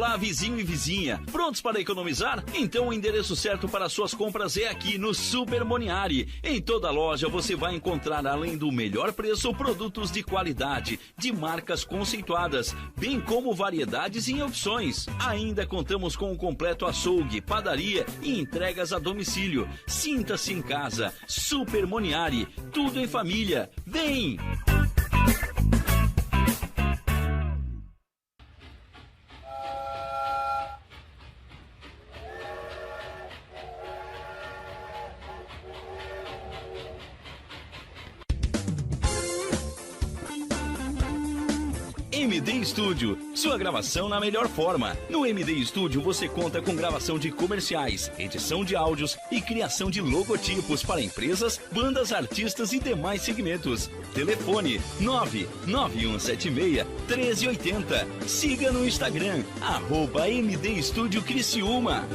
Olá, vizinho e vizinha. Prontos para economizar? Então o endereço certo para suas compras é aqui no Super Moniari. Em toda loja você vai encontrar, além do melhor preço, produtos de qualidade, de marcas conceituadas, bem como variedades em opções. Ainda contamos com um completo açougue, padaria e entregas a domicílio. Sinta-se em casa. Super Moniari. Tudo em família. Vem! MD Studio, sua gravação na melhor forma. No MD Studio você conta com gravação de comerciais, edição de áudios e criação de logotipos para empresas, bandas, artistas e demais segmentos. Telefone 99176-1380. Siga no Instagram, @MD Studio Criciúma.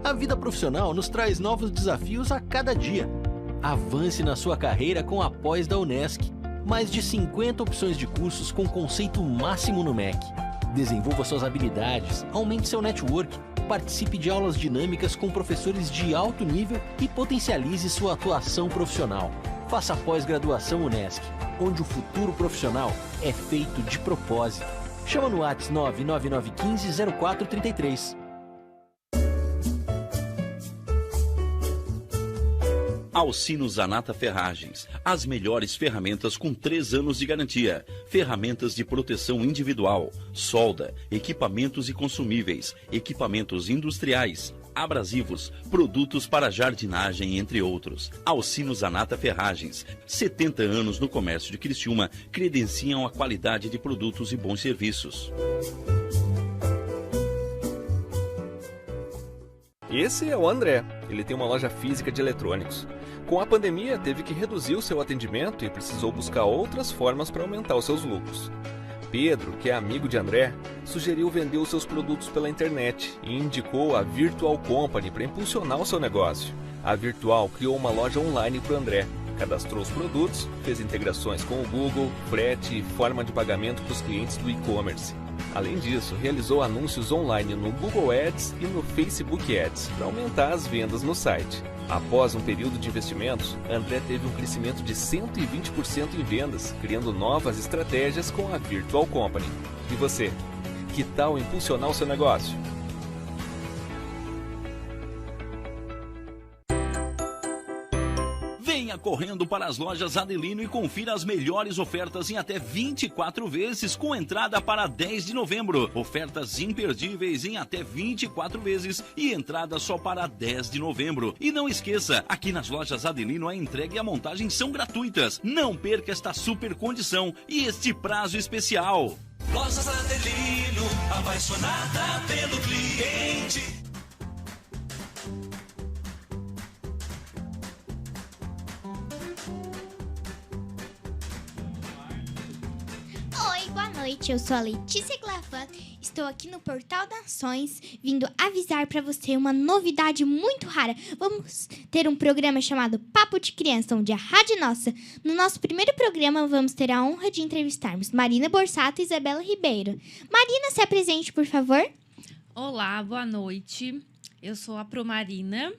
A vida profissional nos traz novos desafios a cada dia. Avance na sua carreira com a pós da Unesc. Mais de 50 opções de cursos com conceito máximo no MEC. Desenvolva suas habilidades, aumente seu network, participe de aulas dinâmicas com professores de alto nível e potencialize sua atuação profissional. Faça a pós-graduação Unesc, onde o futuro profissional é feito de propósito. Chama no WhatsApp 99915-0433. Alcino Zanata Ferragens, as melhores ferramentas com 3 anos de garantia, ferramentas de proteção individual, solda, equipamentos e consumíveis, equipamentos industriais, abrasivos, produtos para jardinagem, entre outros. Alcino Zanata Ferragens, 70 anos no comércio de Criciúma, credenciam a qualidade de produtos e bons serviços. Esse é o André, ele tem uma loja física de eletrônicos. Com a pandemia, teve que reduzir o seu atendimento e precisou buscar outras formas para aumentar os seus lucros. Pedro, que é amigo de André, sugeriu vender os seus produtos pela internet e indicou a Virtual Company para impulsionar o seu negócio. A Virtual criou uma loja online para o André, cadastrou os produtos, fez integrações com o Google, frete e forma de pagamento para os clientes do e-commerce. Além disso, realizou anúncios online no Google Ads e no Facebook Ads para aumentar as vendas no site. Após um período de investimentos, André teve um crescimento de 120% em vendas, criando novas estratégias com a Virtual Company. E você? Que tal impulsionar o seu negócio? Venha correndo para as lojas Adelino e confira as melhores ofertas em até 24 vezes com entrada para 10 de novembro. Ofertas imperdíveis em até 24 vezes e entrada só para 10 de novembro. E não esqueça, aqui nas lojas Adelino a entrega e a montagem são gratuitas. Não perca esta super condição e este prazo especial. Lojas Adelino, apaixonada pelo cliente. Boa noite, eu sou a Letícia Glafan, estou aqui no Portal Nações, vindo avisar para você uma novidade muito rara. Vamos ter um programa chamado Papo de Criança, onde a Rádio Nossa. No nosso primeiro programa, vamos ter a honra de entrevistarmos Marina Borsato e Isabela Ribeiro. Marina, se apresente, por favor. Olá, boa noite. Eu sou a Promarina.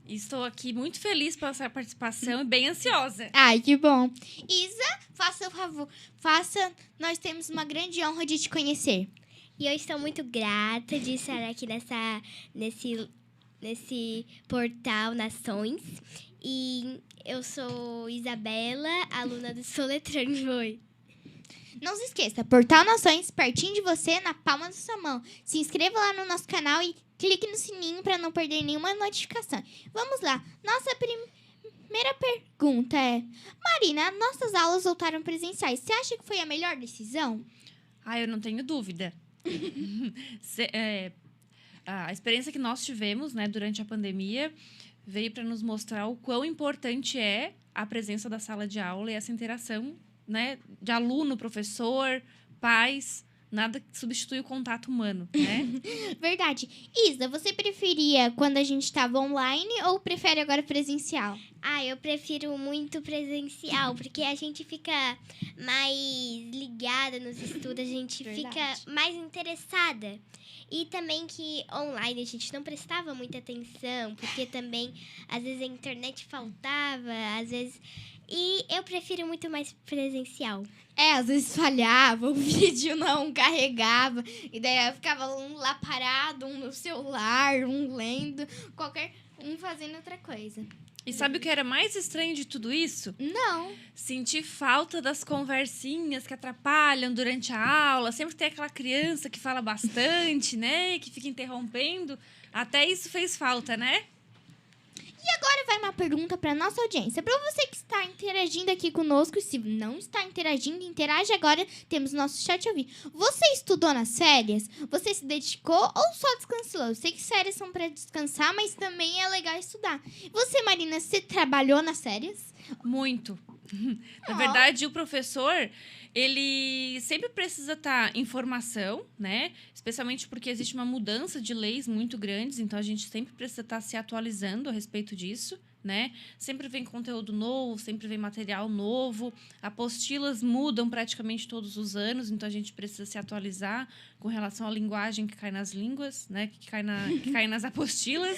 Estou aqui muito feliz pela sua participação e bem ansiosa. Ai, que bom. Isa, faça o favor. Nós temos uma grande honra de te conhecer. E eu estou muito grata de estar aqui nesse portal Nações. E eu sou Isabela, aluna do Soletrando. Oi. Não se esqueça, Portal Nações, pertinho de você, na palma da sua mão. Se inscreva lá no nosso canal e clique no sininho para não perder nenhuma notificação. Vamos lá. Nossa primeira pergunta é... Marina, nossas aulas voltaram presenciais. Você acha que foi a melhor decisão? Eu não tenho dúvida. A experiência que nós tivemos, né, durante a pandemia veio para nos mostrar o quão importante é a presença da sala de aula e essa interação, né, de aluno, professor, pais, Nada substitui o contato humano, né? Verdade. Isa, você preferia quando a gente estava online ou prefere agora presencial? Ah, eu prefiro muito presencial, porque a gente fica mais ligada nos estudos, a gente Verdade. fica mais interessada. E também que online a gente não prestava muita atenção, porque também às vezes a internet faltava, às vezes... E eu prefiro muito mais presencial. Às vezes falhava, o vídeo não carregava, e daí eu ficava um lá parado, um no celular, um lendo, qualquer um fazendo outra coisa. E sabe o que era mais estranho de tudo isso? Não. Sentir falta das conversinhas que atrapalham durante a aula. Sempre tem aquela criança que fala bastante, né? Que fica interrompendo. Até isso fez falta, né? E agora vai uma pergunta para nossa audiência. Para você que está interagindo aqui conosco, e se não está interagindo, interage agora. Temos nosso chat ao vivo. Você estudou nas férias? Você se dedicou ou só descansou? Eu sei que férias são para descansar, mas também é legal estudar. Você, Marina, você trabalhou nas férias? Muito. Na verdade, o professor, ele sempre precisa estar em formação, né? Especialmente porque existe uma mudança de leis muito grandes, então a gente sempre precisa estar se atualizando a respeito disso, né? Sempre vem conteúdo novo, sempre vem material novo, apostilas mudam praticamente todos os anos, então a gente precisa se atualizar com relação à linguagem que cai nas línguas, né? Que cai nas apostilas.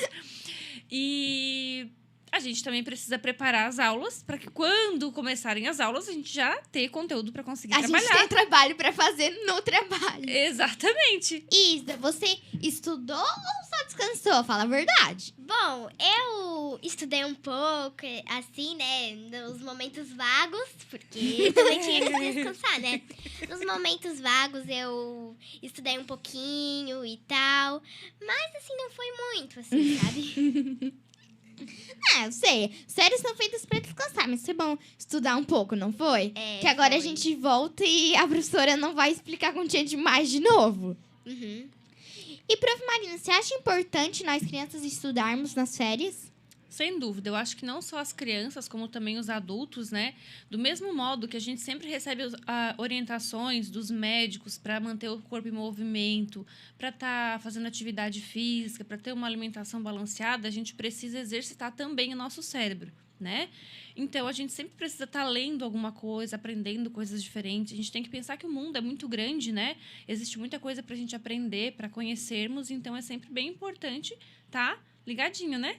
E a gente também precisa preparar as aulas para que quando começarem as aulas a gente já ter conteúdo para conseguir trabalhar. A gente tem trabalho para fazer no trabalho. Exatamente. Isa, você estudou ou só descansou? Fala a verdade. Bom, eu estudei um pouco, assim, né, nos momentos vagos, porque também tinha que descansar, né? Nos momentos vagos eu estudei um pouquinho e tal, mas assim, não foi muito, assim, sabe? Eu sei. Séries são feitas pra descansar, mas foi bom estudar um pouco, não foi? É, que agora foi. a gente volta e a professora não vai explicar quantia demais de novo. Uhum. E, prof. Marina, você acha importante nós crianças estudarmos nas férias? Sem dúvida, eu acho que não só as crianças, como também os adultos, né? Do mesmo modo que a gente sempre recebe orientações dos médicos para manter o corpo em movimento, para estar fazendo atividade física, para ter uma alimentação balanceada, a gente precisa exercitar também o nosso cérebro, né? Então, a gente sempre precisa estar lendo alguma coisa, aprendendo coisas diferentes. A gente tem que pensar que o mundo é muito grande, né? Existe muita coisa para a gente aprender, para conhecermos, então é sempre bem importante tá ligadinho, né?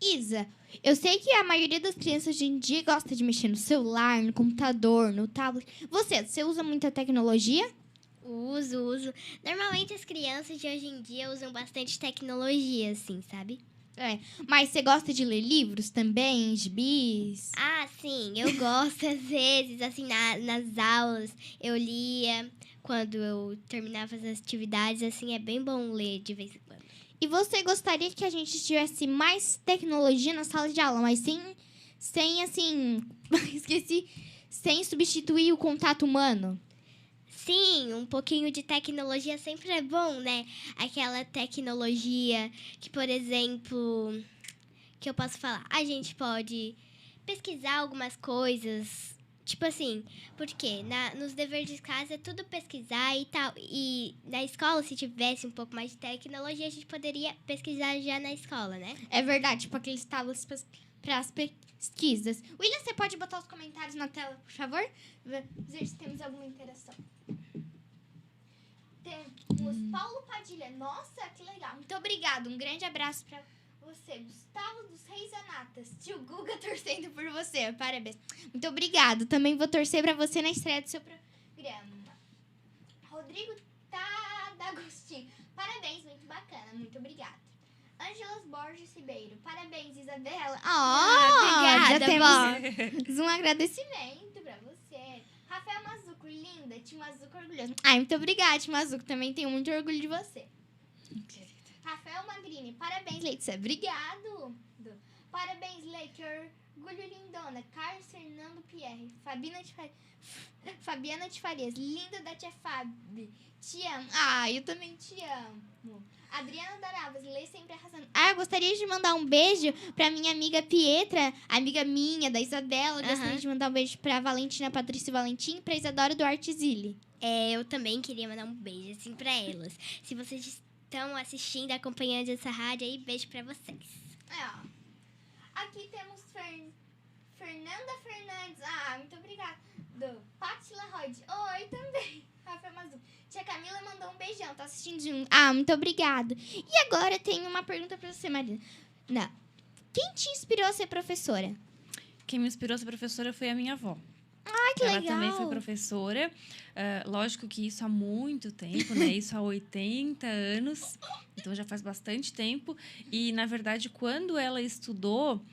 Isa, eu sei que a maioria das crianças hoje em dia gosta de mexer no celular, no computador, no tablet. Você usa muita tecnologia? Uso. Normalmente as crianças de hoje em dia usam bastante tecnologia, assim, sabe? Mas você gosta de ler livros também, gibis? Ah, sim, eu gosto às vezes, assim, nas aulas eu lia, quando eu terminava as atividades, assim, é bem bom ler de vez em quando. E você gostaria que a gente tivesse mais tecnologia na sala de aula, mas sem assim, sem substituir o contato humano? Sim, um pouquinho de tecnologia sempre é bom, né? Aquela tecnologia que, por exemplo, que eu posso falar, a gente pode pesquisar algumas coisas, tipo assim, porque nos deveres de casa é tudo pesquisar e tal, e na escola, se tivesse um pouco mais de tecnologia, a gente poderia pesquisar já na escola, né? É verdade, tipo aqueles tablets para as pesquisas. William, você pode botar os comentários na tela, por favor? Ver se temos alguma interação. Temos Paulo Padilha. Nossa, que legal. Muito obrigada. Um grande abraço para você. Gustavo dos Reis Anatas. Tio Guga torcendo por você. Parabéns. Muito obrigado. Também vou torcer para você na estreia do seu programa. Rodrigo D'Agostinho. Parabéns, muito bacana. Muito obrigada. Ângelas Borges Ribeiro. Parabéns, Isabela. Obrigada, já temos um agradecimento para você. Rafael Mazuco, linda. Tim Mazuco, orgulhoso. Ai, muito obrigada, Tim Mazuco. Também tenho muito orgulho de você. Rafael Magrini. Parabéns, Letícia. Obrigado. Parabéns, Lei. Que orgulho, lindona. Carlos Fernando Pierre. Fabiana de Farias. Linda da tia Fábio. Te amo. Eu também te amo. Adriana Daravas, Lê sempre arrasando. Eu gostaria de mandar um beijo pra minha amiga Pietra, amiga minha, da Isabela. Gostaria de mandar um beijo pra Valentina Patrícia Valentim e pra Isadora Duarte Zilli. Eu também queria mandar um beijo, assim, pra elas. Se vocês estão assistindo, acompanhando essa rádio aí, beijo pra vocês. Aqui temos Fernanda Fernandes. Muito obrigada. Do Pátila Rod. Oi, também. Rafael Mazu. Tia Camila mandou um beijão. Tá assistindo junto. Muito obrigada. E agora tem uma pergunta pra você, Marina. Quem te inspirou a ser professora? Quem me inspirou a ser professora foi a minha avó. Que Ela legal. também foi professora. Lógico que isso há muito tempo, né? Isso há 80 anos. Então, já faz bastante tempo. E, na verdade, quando ela estudou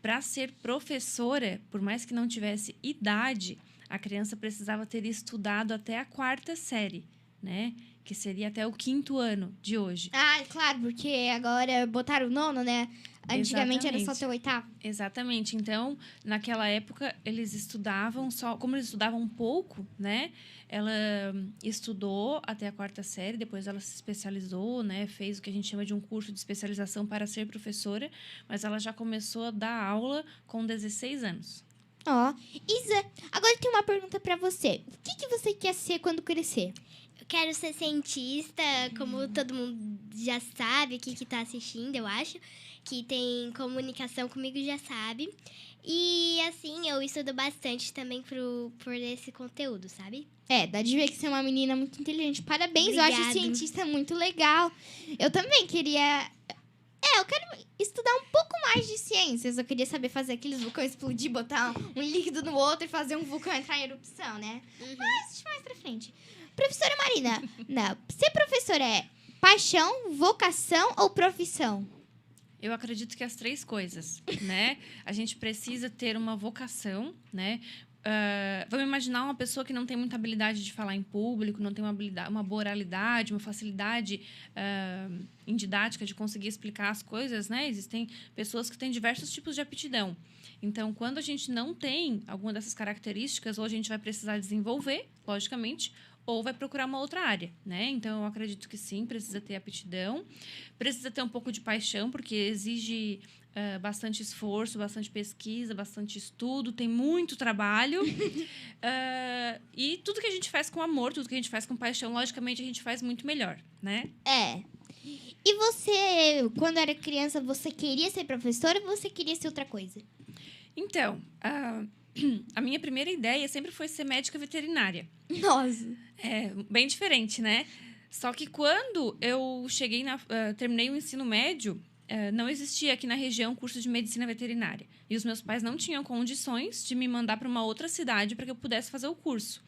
para ser professora, por mais que não tivesse idade, a criança precisava ter estudado até a 4ª série, né? Que seria até o 5º ano de hoje. Claro, porque agora botaram o 9º, né? Antigamente era só até o 8º. Exatamente. Então, naquela época, eles estudavam só... Como eles estudavam um pouco, né? Ela estudou até a 4ª série, depois ela se especializou, né? Fez o que a gente chama de um curso de especialização para ser professora, mas ela já começou a dar aula com 16 anos. Isa, agora tem uma pergunta pra você. O que você quer ser quando crescer? Eu quero ser cientista, como todo mundo já sabe aqui que tá assistindo, eu acho. Que tem comunicação comigo já sabe. E, assim, eu estudo bastante também por esse conteúdo, sabe? Dá de ver que você é uma menina muito inteligente. Parabéns, Obrigada. Eu acho cientista muito legal. Eu também queria... eu quero estudar um pouco mais de ciências. Eu queria saber fazer aqueles vulcões explodir, botar um líquido no outro e fazer um vulcão entrar em erupção, né? Mas deixa mais pra frente. Professora Marina, ser professora é paixão, vocação ou profissão? Eu acredito que as 3 coisas, né? A gente precisa ter uma vocação, né? Vamos imaginar uma pessoa que não tem muita habilidade de falar em público, não tem uma boa oralidade, uma facilidade em didática de conseguir explicar as coisas, né? Existem pessoas que têm diversos tipos de aptidão. Então, quando a gente não tem alguma dessas características, ou a gente vai precisar desenvolver, logicamente, ou vai procurar uma outra área, né? Então, eu acredito que sim, precisa ter aptidão, precisa ter um pouco de paixão, porque exige bastante esforço, bastante pesquisa, bastante estudo, tem muito trabalho. E tudo que a gente faz com amor, tudo que a gente faz com paixão, logicamente, a gente faz muito melhor, né? E você, quando era criança, você queria ser professora ou você queria ser outra coisa? Então, a minha primeira ideia sempre foi ser médica veterinária. Nossa! Bem diferente, né? Só que quando eu terminei o ensino médio, não existia aqui na região curso de medicina veterinária. E os meus pais não tinham condições de me mandar para uma outra cidade para que eu pudesse fazer o curso.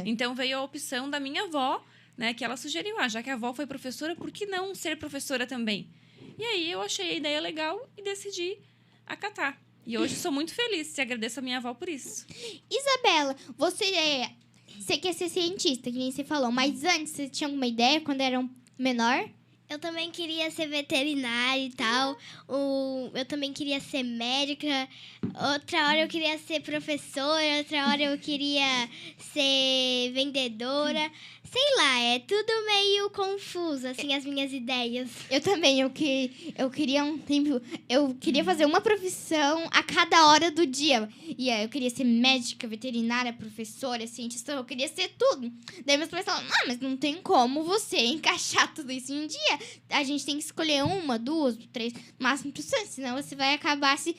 Então, veio a opção da minha avó, né? Que ela sugeriu, já que a avó foi professora, por que não ser professora também? E aí, eu achei a ideia legal e decidi acatar. E hoje sou muito feliz e agradeço a minha avó por isso. Isabela, você quer ser cientista, que nem você falou, mas antes você tinha alguma ideia quando era menor? Eu também queria ser veterinária e tal. Eu também queria ser médica. Outra hora eu queria ser professora. Outra hora eu queria ser vendedora. Sei lá, é tudo meio confuso, assim, as minhas ideias. Eu também, eu queria um tempo... Eu queria fazer uma profissão a cada hora do dia. E aí eu queria ser médica, veterinária, professora, cientista, eu queria ser tudo. Daí meus pais falaram, mas não tem como você encaixar tudo isso em um dia. A gente tem que escolher 1, 2, 3, máximo possível, senão você vai acabar se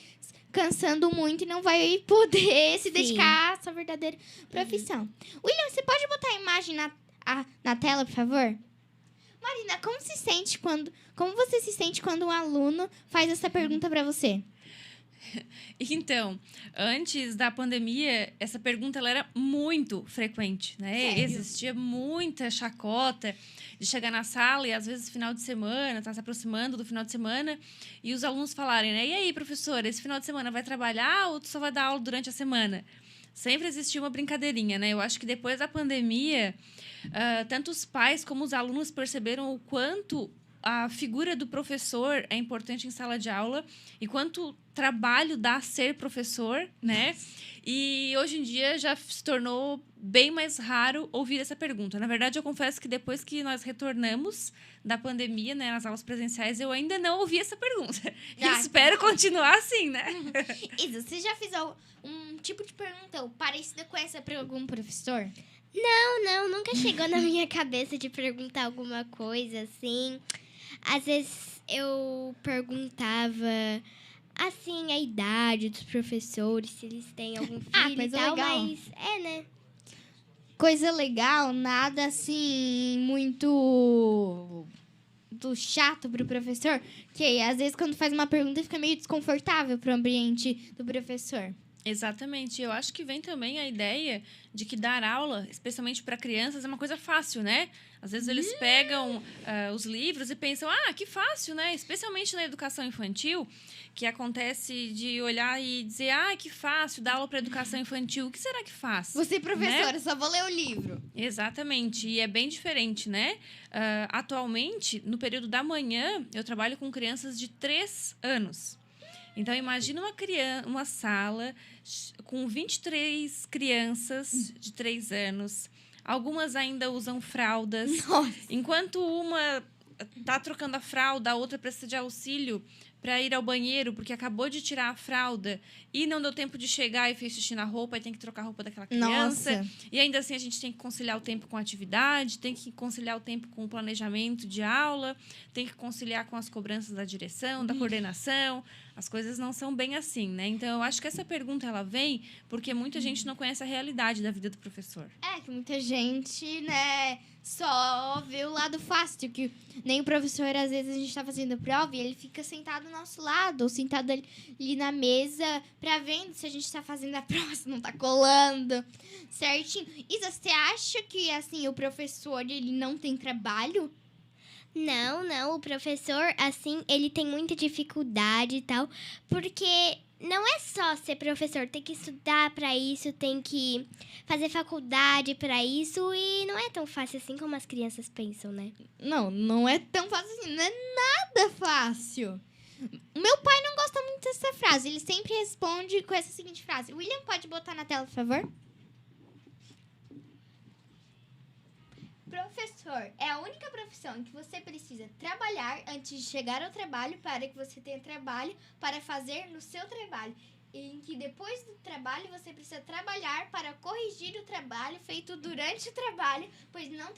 cansando muito e não vai poder se dedicar à sua verdadeira profissão. William, você pode botar a imagem na tela, por favor? Marina, como você se sente quando um aluno faz essa pergunta para você? Então, antes da pandemia, essa pergunta ela era muito frequente, né? Sério? Existia muita chacota de chegar na sala e, às vezes, final de semana, tá se aproximando do final de semana, e os alunos falarem, né? E aí, professora, esse final de semana vai trabalhar ou tu só vai dar aula durante a semana? Sempre existia uma brincadeirinha, né? Eu acho que depois da pandemia, tanto os pais como os alunos perceberam o quanto a figura do professor é importante em sala de aula e quanto trabalho dá ser professor, né? E hoje em dia já se tornou bem mais raro ouvir essa pergunta. Na verdade, eu confesso que depois que nós retornamos da pandemia, né, nas aulas presenciais, eu ainda não ouvi essa pergunta. Espero continuar assim, né? Isa, você já fez um tipo de pergunta parecida com essa para algum professor? Não, nunca chegou na minha cabeça de perguntar alguma coisa assim. Às vezes eu perguntava, assim, a idade dos professores, se eles têm algum filho e coisa tal, legal. mas né? Coisa legal, nada assim muito chato pro professor, que às vezes quando faz uma pergunta fica meio desconfortável pro ambiente do professor. Exatamente. Eu acho que vem também a ideia de que dar aula, especialmente para crianças, é uma coisa fácil, né? Às vezes eles pegam os livros e pensam, que fácil, né? Especialmente na educação infantil, que acontece de olhar e dizer, que fácil, dar aula para educação infantil. O que será que faz? Você, professora, né? só vou ler o livro. Exatamente. E é bem diferente, né? Atualmente, no período da manhã, eu trabalho com crianças de 3 anos. Então, imagina uma sala com 23 crianças de 3 anos. Algumas ainda usam fraldas. Nossa. Enquanto uma tá trocando a fralda, a outra precisa de auxílio para ir ao banheiro, porque acabou de tirar a fralda e não deu tempo de chegar e fez xixi na roupa e tem que trocar a roupa daquela criança. Nossa. E ainda assim a gente tem que conciliar o tempo com a atividade, tem que conciliar o tempo com o planejamento de aula, tem que conciliar com as cobranças da direção, da coordenação. As coisas não são bem assim, né? Então, eu acho que essa pergunta, ela vem porque muita gente não conhece a realidade da vida do professor. Que muita gente, né, só vê o lado fácil, que nem o professor, às vezes, a gente tá fazendo prova e ele fica sentado do nosso lado, ou sentado ali na mesa, pra vendo se a gente tá fazendo a prova, se não tá colando certinho. Isa, você acha que, assim, o professor, ele não tem trabalho? Não, o professor, assim, ele tem muita dificuldade e tal, porque não é só ser professor, tem que estudar pra isso, tem que fazer faculdade pra isso, e não é tão fácil assim como as crianças pensam, né? Não é tão fácil assim, não é nada fácil. Meu pai não gosta muito dessa frase, ele sempre responde com essa seguinte frase. William, pode botar na tela, por favor? Professor é a única profissão em que você precisa trabalhar antes de chegar ao trabalho para que você tenha trabalho para fazer no seu trabalho. E em que depois do trabalho você precisa trabalhar para corrigir o trabalho feito durante o trabalho, pois não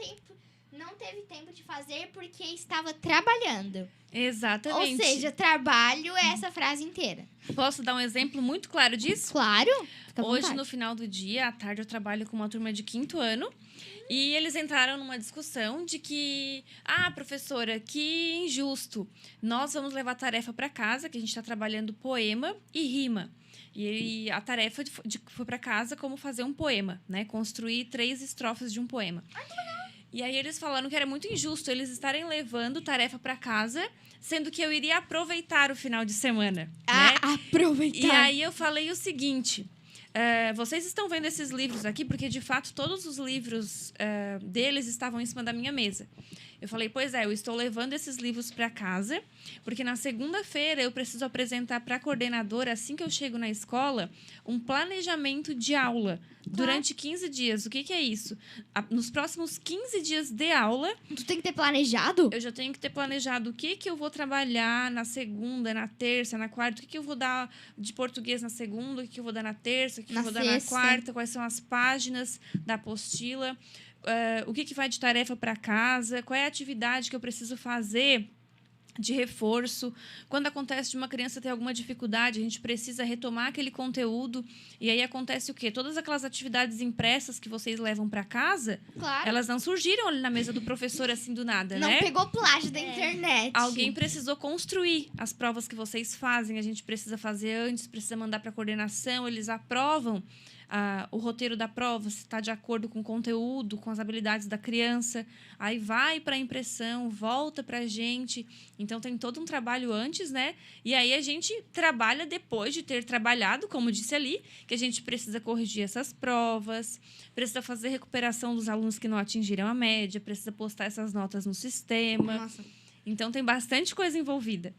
teve tempo de fazer porque estava trabalhando. Exatamente. Ou seja, trabalho é essa frase inteira. Posso dar um exemplo muito claro disso? Claro. Fica à Hoje, vontade. no final do dia, à tarde, eu trabalho com uma turma de 5º ano. E eles entraram numa discussão de que... professora, que injusto. Nós vamos levar tarefa para casa, que a gente está trabalhando poema e rima. E a tarefa foi para casa como fazer um poema, né? Construir 3 estrofes de um poema. E aí eles falaram que era muito injusto eles estarem levando tarefa para casa, sendo que eu iria aproveitar o final de semana, né? Aproveitar. E aí eu falei o seguinte... vocês estão vendo esses livros aqui porque, de fato, todos os livros deles estavam em cima da minha mesa. Eu falei, pois é, eu estou levando esses livros para casa porque na segunda-feira eu preciso apresentar para a coordenadora, assim que eu chego na escola, um planejamento de aula durante 15 dias. O que é isso? Nos próximos 15 dias de aula... Tu tem que ter planejado? Eu já tenho que ter planejado o que eu vou trabalhar na segunda, na terça, na quarta, o que eu vou dar de português na segunda, o que eu vou dar na terça, o que eu vou dar na quarta, quais são as páginas da apostila, o que vai de tarefa para casa, qual é a atividade que eu preciso fazer de reforço. Quando acontece de uma criança ter alguma dificuldade, a gente precisa retomar aquele conteúdo. E aí acontece o quê? Todas aquelas atividades impressas que vocês levam para casa, Claro. elas não surgiram ali na mesa do professor assim do nada, Não né? pegou plágio da internet. Alguém precisou construir as provas que vocês fazem. A gente precisa fazer antes, precisa mandar para a coordenação, eles aprovam o roteiro da prova, se está de acordo com o conteúdo, com as habilidades da criança. Aí vai para a impressão, volta para a gente. Então, tem todo um trabalho antes, né? E aí, a gente trabalha depois de ter trabalhado, como disse ali, que a gente precisa corrigir essas provas, precisa fazer recuperação dos alunos que não atingiram a média, precisa postar essas notas no sistema. Nossa. Então, tem bastante coisa envolvida.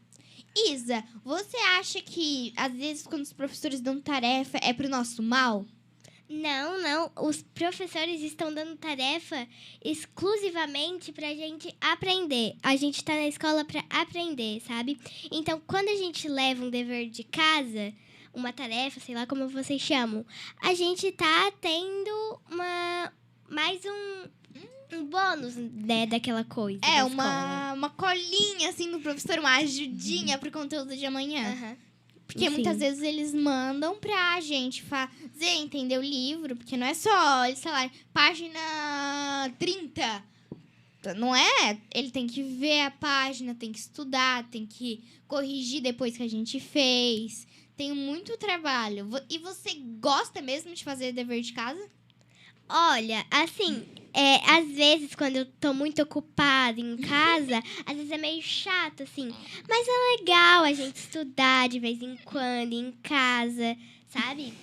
Isa, você acha que, às vezes, quando os professores dão tarefa, é pro nosso mal? Não. Os professores estão dando tarefa exclusivamente pra gente aprender. A gente tá na escola pra aprender, sabe? Então, quando a gente leva um dever de casa, uma tarefa, sei lá como vocês chamam, a gente tá tendo mais um bônus, né, daquela coisa. É, da escola. uma colinha, assim, do professor, uma ajudinha pro conteúdo de amanhã. Aham. Porque Sim. muitas vezes eles mandam pra gente fazer, entender o livro. Porque não é só, eles falarem, página 30. Não é? Ele tem que ver a página, tem que estudar, tem que corrigir depois que a gente fez. Tem muito trabalho. E você gosta mesmo de fazer dever de casa? Olha, assim, às vezes quando eu tô muito ocupada em casa, às vezes é meio chato, assim. Mas é legal a gente estudar de vez em quando em casa, sabe?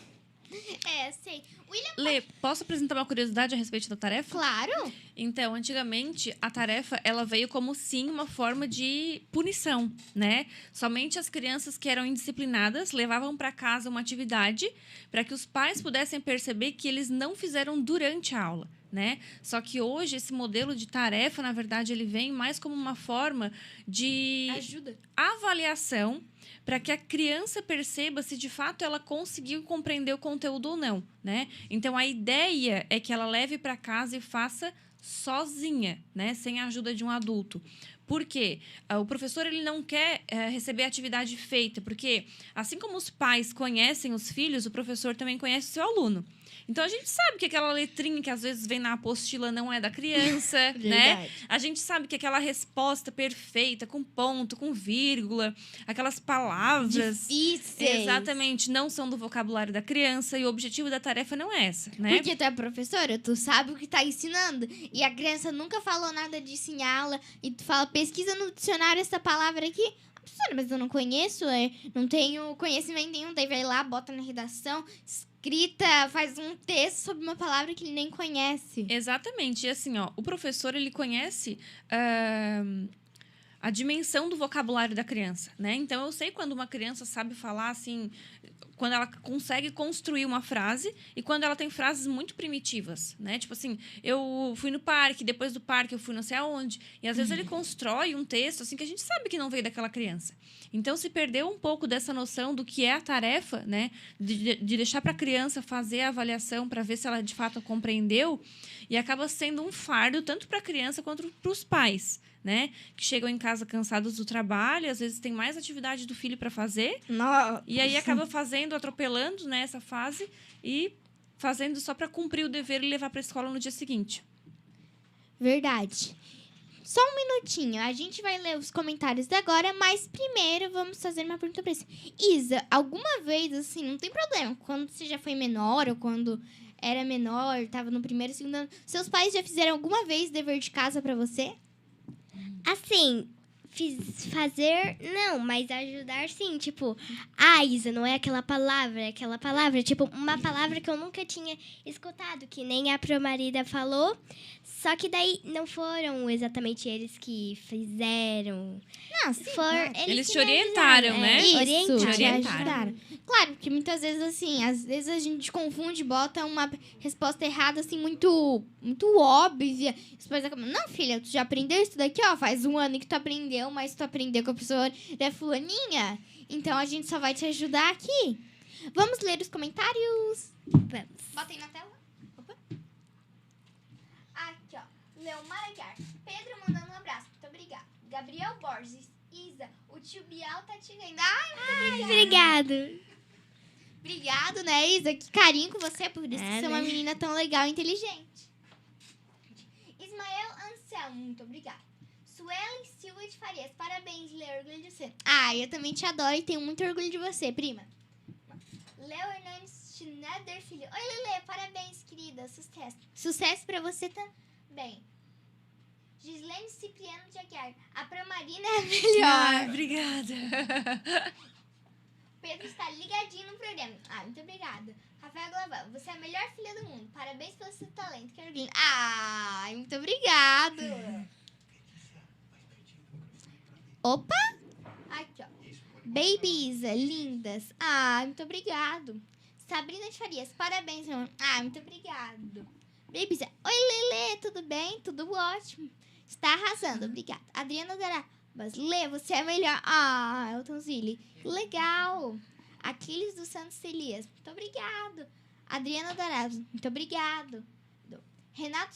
É, sei. William, Lê, posso apresentar uma curiosidade a respeito da tarefa? claro. Então, antigamente, a tarefa, ela veio como, sim, uma forma de punição, né? Somente as crianças que eram indisciplinadas levavam para casa uma atividade para que os pais pudessem perceber que eles não fizeram durante a aula, né? Só que hoje, esse modelo de tarefa, na verdade, ele vem mais como uma forma de Ajuda. avaliação para que a criança perceba se de fato ela conseguiu compreender o conteúdo ou não, né? Então a ideia é que ela leve para casa e faça sozinha, né? Sem a ajuda de um adulto. Por quê? O professor ele não quer receber a atividade feita, porque assim como os pais conhecem os filhos, o professor também conhece o seu aluno. Então, a gente sabe que aquela letrinha que às vezes vem na apostila não é da criança, né? A gente sabe que aquela resposta perfeita, com ponto, com vírgula, aquelas palavras... Difíceis. Exatamente, não são do vocabulário da criança e o objetivo da tarefa não é essa, né? Porque tu é professora, tu sabe o que tá ensinando. E a criança nunca falou nada disso em aula. E tu fala, pesquisa no dicionário essa palavra aqui. Professora, mas eu não conheço, não tenho conhecimento nenhum. Daí vai lá, bota na redação, escrita, faz um texto sobre uma palavra que ele nem conhece. Exatamente. E assim, ó, o professor, ele conhece a dimensão do vocabulário da criança, né? Então, eu sei quando uma criança sabe falar, assim... Quando ela consegue construir uma frase e quando ela tem frases muito primitivas, né? Tipo assim, eu fui no parque, depois do parque eu fui não sei aonde. E às vezes ele constrói um texto, assim, que a gente sabe que não veio daquela criança. Então, se perdeu um pouco dessa noção do que é a tarefa, né? De deixar para a criança fazer a avaliação para ver se ela de fato compreendeu. E acaba sendo um fardo tanto para a criança quanto para os pais, né? Que chegam em casa cansados do trabalho, às vezes tem mais atividade do filho para fazer. Nossa. E aí acaba fazendo, atropelando, né, essa fase e fazendo só para cumprir o dever e levar para a escola no dia seguinte. Verdade. Só um minutinho, a gente vai ler os comentários agora, mas primeiro vamos fazer uma pergunta pra você. Isa, alguma vez, assim, não tem problema, quando você já foi menor ou quando era menor, tava no primeiro, segundo ano, seus pais já fizeram alguma vez dever de casa pra você? Assim, fazer, não, mas ajudar sim. Tipo, Isa, não é aquela palavra, é aquela palavra. Tipo, uma palavra que eu nunca tinha escutado, que nem a Promarida falou. Só que daí não foram exatamente eles que fizeram. Não, sim. Eles que te me orientaram, ajudaram, né? Isso, Orientaram. te ajudaram. Claro, porque muitas vezes, assim, às vezes a gente confunde e bota uma resposta errada, assim, muito óbvia. Os pais acabam, não, filha, tu já aprendeu isso daqui, ó, faz um ano que tu aprendeu, mas tu aprendeu com a professora da fulaninha. Então, a gente só vai te ajudar aqui. Vamos ler os comentários? Vamos. Bota aí na tela. Opa. Aqui, ó. Leomar Aguiar. Pedro mandando um abraço. Muito obrigada. Gabriel Borges. Isa, o tio Bial tá te vendo. Ai, muito obrigada. Obrigado. Obrigado, né, Isa? Que carinho com você, por isso que você é uma né? menina tão legal e inteligente. Ismael Anselmo, muito obrigada. Suelen Silva de Farias, parabéns, Lê, orgulho de você. Ah, eu também te adoro e tenho muito orgulho de você, prima. Léo Hernandes Schneider Filho. Oi, Lelê, parabéns, querida, sucesso. Sucesso pra você também. Gislene Cipriano de Aguiar, a Promarina é a melhor. Obrigada. Pedro está ligadinho no programa. Ah, muito obrigada. Rafael Glavão, você é a melhor filha do mundo. Parabéns pelo seu talento. Que orgulho. Ai, muito obrigado. Opa! Aqui, ó. Baby Isa, lindas. Ah, muito obrigado. Sabrina de Farias, parabéns, meu amor. Ah, muito obrigado. Baby Isa, oi, Lelê, tudo bem? Tudo ótimo. Está arrasando, obrigada. Adriana Darabas, Lê, você é melhor. Ah, Elton Zilli, legal. Aquiles dos Santos Elias, muito obrigado. Adriana Darabas, muito obrigado. Renato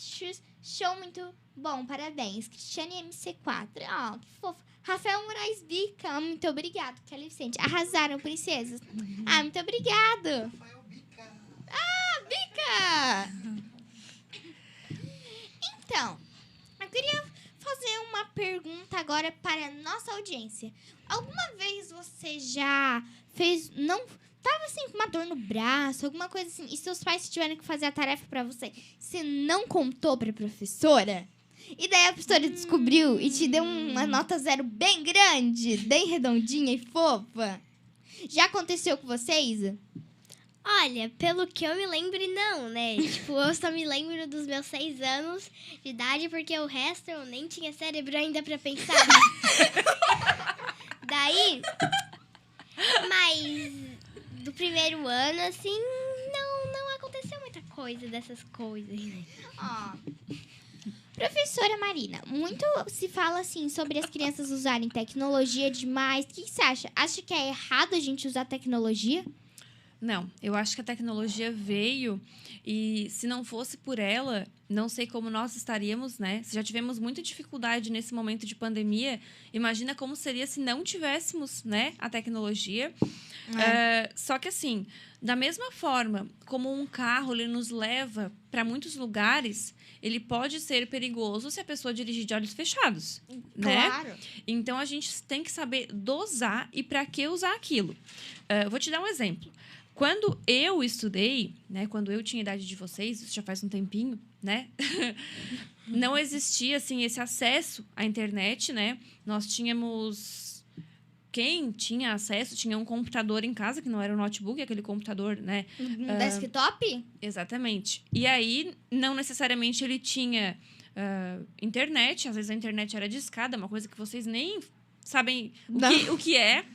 Show muito bom, parabéns. Cristiane MC4, ó, que fofo. Rafael Moraes Bica, muito obrigado. Kelly Vicente, arrasaram, princesas. Muito obrigado. Rafael Bica. Bica! Então, eu queria fazer uma pergunta agora para a nossa audiência. Alguma vez você já fez... Tava assim com uma dor no braço, alguma coisa assim, e seus pais tiveram que fazer a tarefa pra você não contou pra professora? E daí a professora descobriu e te deu uma nota 0 bem grande, bem redondinha e fofa? Já aconteceu com você, Isa? Olha, pelo que eu me lembro, não, né? Tipo, eu só me lembro dos meus 6 anos de idade, porque o resto eu nem tinha cérebro ainda pra pensar. Daí, mas do primeiro ano, assim, não aconteceu muita coisa dessas coisas. Professora Marina, muito se fala assim sobre as crianças usarem tecnologia demais. O que você acha? Acha que é errado a gente usar tecnologia? Não, eu acho que a tecnologia veio e se não fosse por ela, não sei como nós estaríamos, né? Se já tivemos muita dificuldade nesse momento de pandemia, imagina como seria se não tivéssemos, né, a tecnologia. Só que assim, da mesma forma como um carro ele nos leva para muitos lugares, ele pode ser perigoso se a pessoa dirigir de olhos fechados, né? Claro. Então a gente tem que saber dosar e para que usar aquilo. Vou te dar um exemplo. Quando eu estudei, né, quando eu tinha a idade de vocês, isso já faz um tempinho, né? Não existia, assim, esse acesso à internet, né? Nós tínhamos... Quem tinha acesso tinha um computador em casa, que não era um notebook, aquele computador, né? Desktop? Exatamente. E aí, não necessariamente ele tinha internet. Às vezes a internet era discada, uma coisa que vocês nem sabem o que é.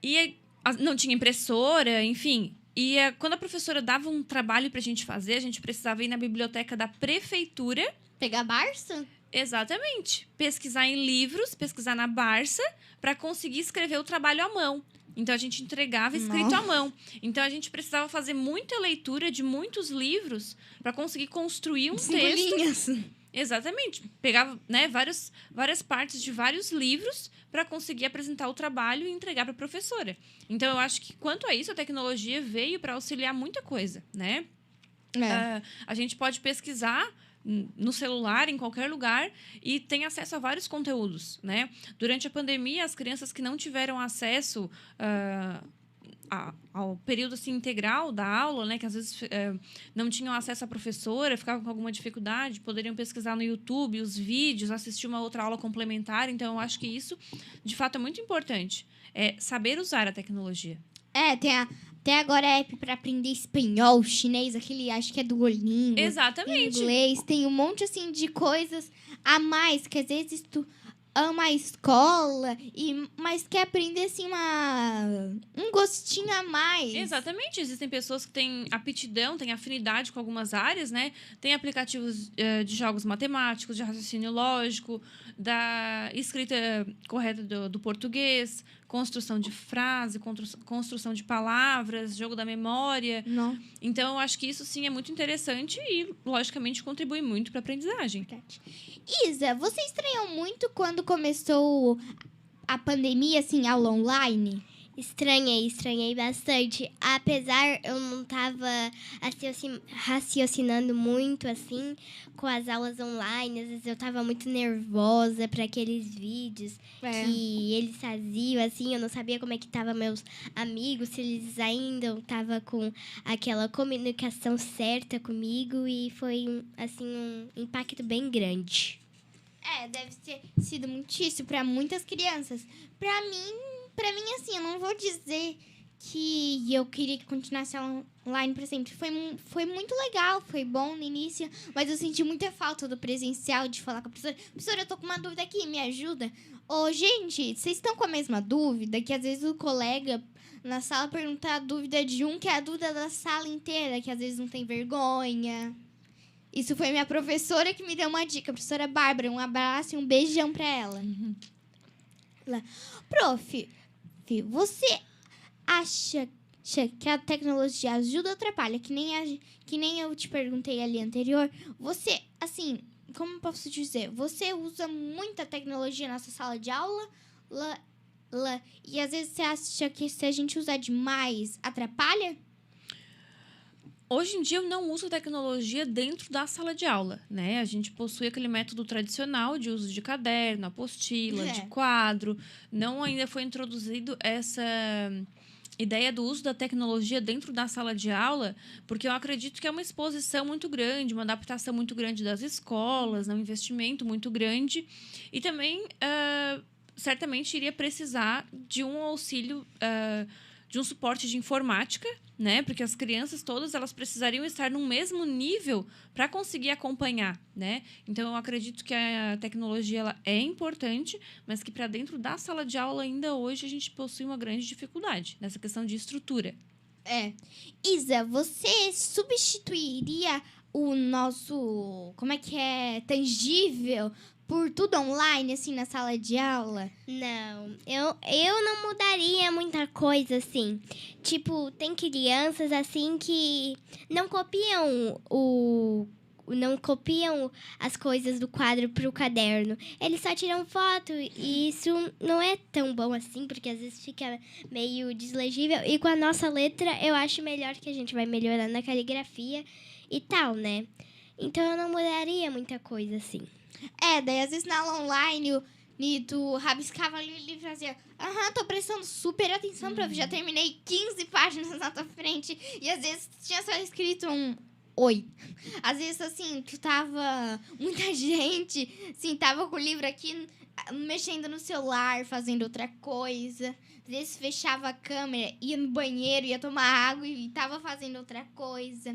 E não tinha impressora, enfim. E quando a professora dava um trabalho pra gente fazer, a gente precisava ir na biblioteca da prefeitura. Pegar Barça? Exatamente. Pesquisar em livros, pesquisar na Barça, para conseguir escrever o trabalho à mão. Então, a gente entregava escrito à mão. Então, a gente precisava fazer muita leitura de muitos livros para conseguir construir um 5 texto. linhas. Exatamente. Pegava, né, várias partes de vários livros para conseguir apresentar o trabalho e entregar para a professora. Então, eu acho que, quanto a isso, a tecnologia veio para auxiliar muita coisa, né? A gente pode pesquisar no celular, em qualquer lugar, e tem acesso a vários conteúdos, né? Durante a pandemia, as crianças que não tiveram acesso ao período assim, integral da aula, né, que às vezes não tinham acesso à professora, ficavam com alguma dificuldade, poderiam pesquisar no YouTube os vídeos, assistir uma outra aula complementar. Então, eu acho que isso, de fato, é muito importante. É saber usar a tecnologia. Tem agora app para aprender espanhol, chinês, aquele, acho que é Duolingo. Exatamente. Inglês, tem um monte, assim, de coisas a mais, que às vezes tu ama a escola, mas quer aprender, assim, um gostinho a mais. Exatamente. Existem pessoas que têm aptidão, têm afinidade com algumas áreas, né? Tem aplicativos de jogos matemáticos, de raciocínio lógico, da escrita correta do português, construção de frase, construção de palavras, jogo da memória. Não. Então, eu acho que isso, sim, é muito interessante e, logicamente, contribui muito para a aprendizagem. Isa, você estranhou muito quando começou a pandemia, assim, aula online? Estranhei bastante. Apesar eu não tava raciocinando muito, assim, com as aulas online. Às vezes eu tava muito nervosa para aqueles vídeos que eles faziam, assim. Eu não sabia como é que tava meus amigos, se eles ainda estavam com aquela comunicação certa comigo. E foi, assim, um impacto bem grande. Deve ter sido muitíssimo para muitas crianças. Para mim, assim, eu não vou dizer que eu queria que continuasse online para sempre. Foi muito legal, foi bom no início, mas eu senti muita falta do presencial, de falar com a professora. Professora, eu tô com uma dúvida aqui, me ajuda? Gente, vocês estão com a mesma dúvida? Que às vezes o colega na sala pergunta a dúvida de um, que é a dúvida da sala inteira, que às vezes não tem vergonha. Isso foi minha professora que me deu uma dica. A professora Bárbara, um abraço e um beijão pra ela. Prof, você acha que a tecnologia ajuda ou atrapalha? Que nem eu te perguntei ali anterior. Você, assim, como posso dizer? Você usa muita tecnologia na sua sala de aula? E às vezes você acha que se a gente usar demais, atrapalha? Hoje em dia eu não uso tecnologia dentro da sala de aula, né? A gente possui aquele método tradicional de uso de caderno, apostila, de quadro. Não ainda foi introduzido essa ideia do uso da tecnologia dentro da sala de aula, porque eu acredito que é uma exposição muito grande, uma adaptação muito grande das escolas, um investimento muito grande. E também, certamente, iria precisar de um auxílio, de um suporte de informática, né? Porque as crianças todas elas precisariam estar no mesmo nível para conseguir acompanhar, né? Então, eu acredito que a tecnologia ela é importante, mas que para dentro da sala de aula ainda hoje a gente possui uma grande dificuldade nessa questão de estrutura. Isa, você substituiria o nosso, tangível por tudo online, assim, na sala de aula? Não, eu não mudaria muita coisa, assim. Tipo, tem crianças, assim, que não copiam as coisas do quadro pro caderno. Eles só tiram foto e isso não é tão bom assim, porque às vezes fica meio deslegível. E com a nossa letra, eu acho melhor que a gente vai melhorar na caligrafia e tal, né? Então, eu não mudaria muita coisa, assim. Daí às vezes na aula online, tu rabiscava ali o livro e fazia... tô prestando super atenção, prof. Já terminei 15 páginas na tua frente. E às vezes tinha só escrito um... Oi. Às vezes, assim, tu tava... Muita gente, assim, tava com o livro aqui, mexendo no celular, fazendo outra coisa. Às vezes fechava a câmera, ia no banheiro, ia tomar água e tava fazendo outra coisa.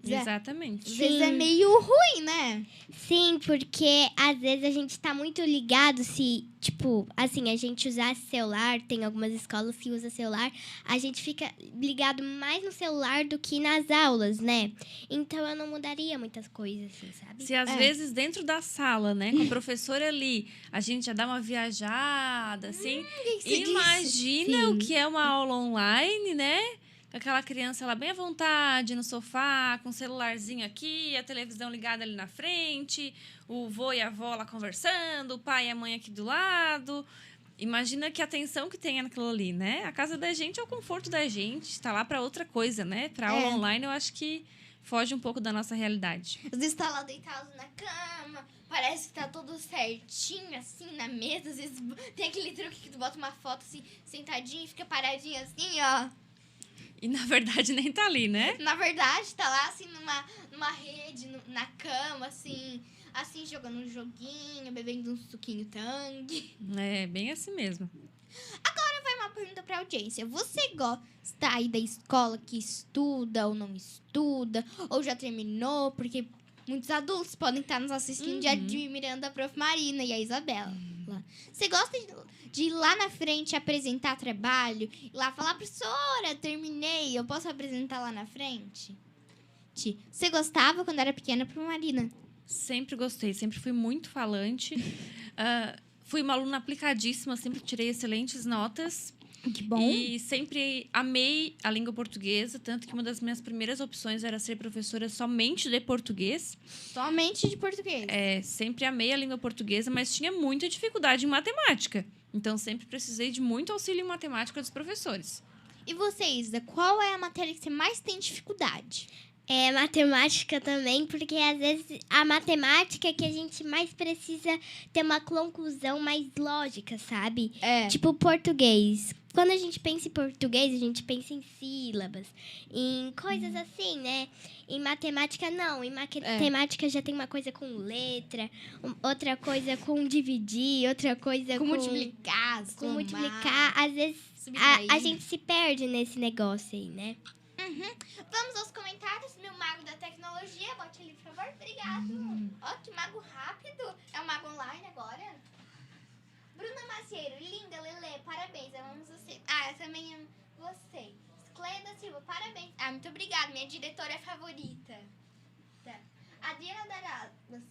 Exatamente. Às vezes é meio ruim, né? Sim, porque às vezes a gente tá muito ligado se, tipo, assim, a gente usar celular, tem algumas escolas que usam celular, a gente fica ligado mais no celular do que nas aulas, né? Então eu não mudaria muitas coisas, assim, sabe? Se às vezes dentro da sala, né, com a professora ali, a gente já dá uma viajada, assim, imagina o que é uma aula online, né? Aquela criança lá bem à vontade, no sofá, com o celularzinho aqui, a televisão ligada ali na frente, o vô e a avó lá conversando, o pai e a mãe aqui do lado. Imagina que atenção que tem naquilo ali, né? A casa da gente é o conforto da gente, está lá para outra coisa, né? Para aula online, eu acho que foge um pouco da nossa realidade. Às vezes tá lá deitado na cama, parece que tá tudo certinho, assim, na mesa. Às vezes tem aquele truque que tu bota uma foto, assim, sentadinho e fica paradinho assim, ó. E, na verdade, nem tá ali, né? Na verdade, tá lá, assim, numa rede, na cama, assim, jogando um joguinho, bebendo um suquinho Tang. É, bem assim mesmo. Agora vai uma pergunta pra audiência. Você gosta aí da escola que estuda ou não estuda? Ou já terminou? Porque muitos adultos podem estar nos assistindo e admirando a Prof. Marina e a Isabela. Você gosta de ir lá na frente apresentar trabalho? Ir lá falar, professora, terminei, eu posso apresentar lá na frente? Você gostava quando era pequena, Prof. Marina? Sempre gostei, sempre fui muito falante. Fui uma aluna aplicadíssima, sempre tirei excelentes notas. Que bom. E sempre amei a língua portuguesa, tanto que uma das minhas primeiras opções era ser professora somente de português. Somente de português? Sempre amei a língua portuguesa, mas tinha muita dificuldade em matemática. Então, sempre precisei de muito auxílio em matemática dos professores. E você, Isa, qual é a matéria que você mais tem dificuldade? Matemática também, porque às vezes a matemática é que a gente mais precisa ter uma conclusão mais lógica, sabe? Tipo português. Quando a gente pensa em português, a gente pensa em sílabas, em coisas assim, né? Em matemática, não. Em matemática já tem uma coisa com letra, outra coisa com dividir, outra coisa com multiplicar, com multiplicar. Às vezes a gente se perde nesse negócio aí, né? Vamos aos comentários, meu mago da tecnologia. Bote ali, por favor. Obrigado. Ó, que mago rápido. É um mago online agora. Bruna Macieiro, linda, Lelê, parabéns. Amamos você. Eu também amo você. Cleia da Silva, parabéns. Muito obrigada, minha diretora favorita. Tá. Adriana Daradas.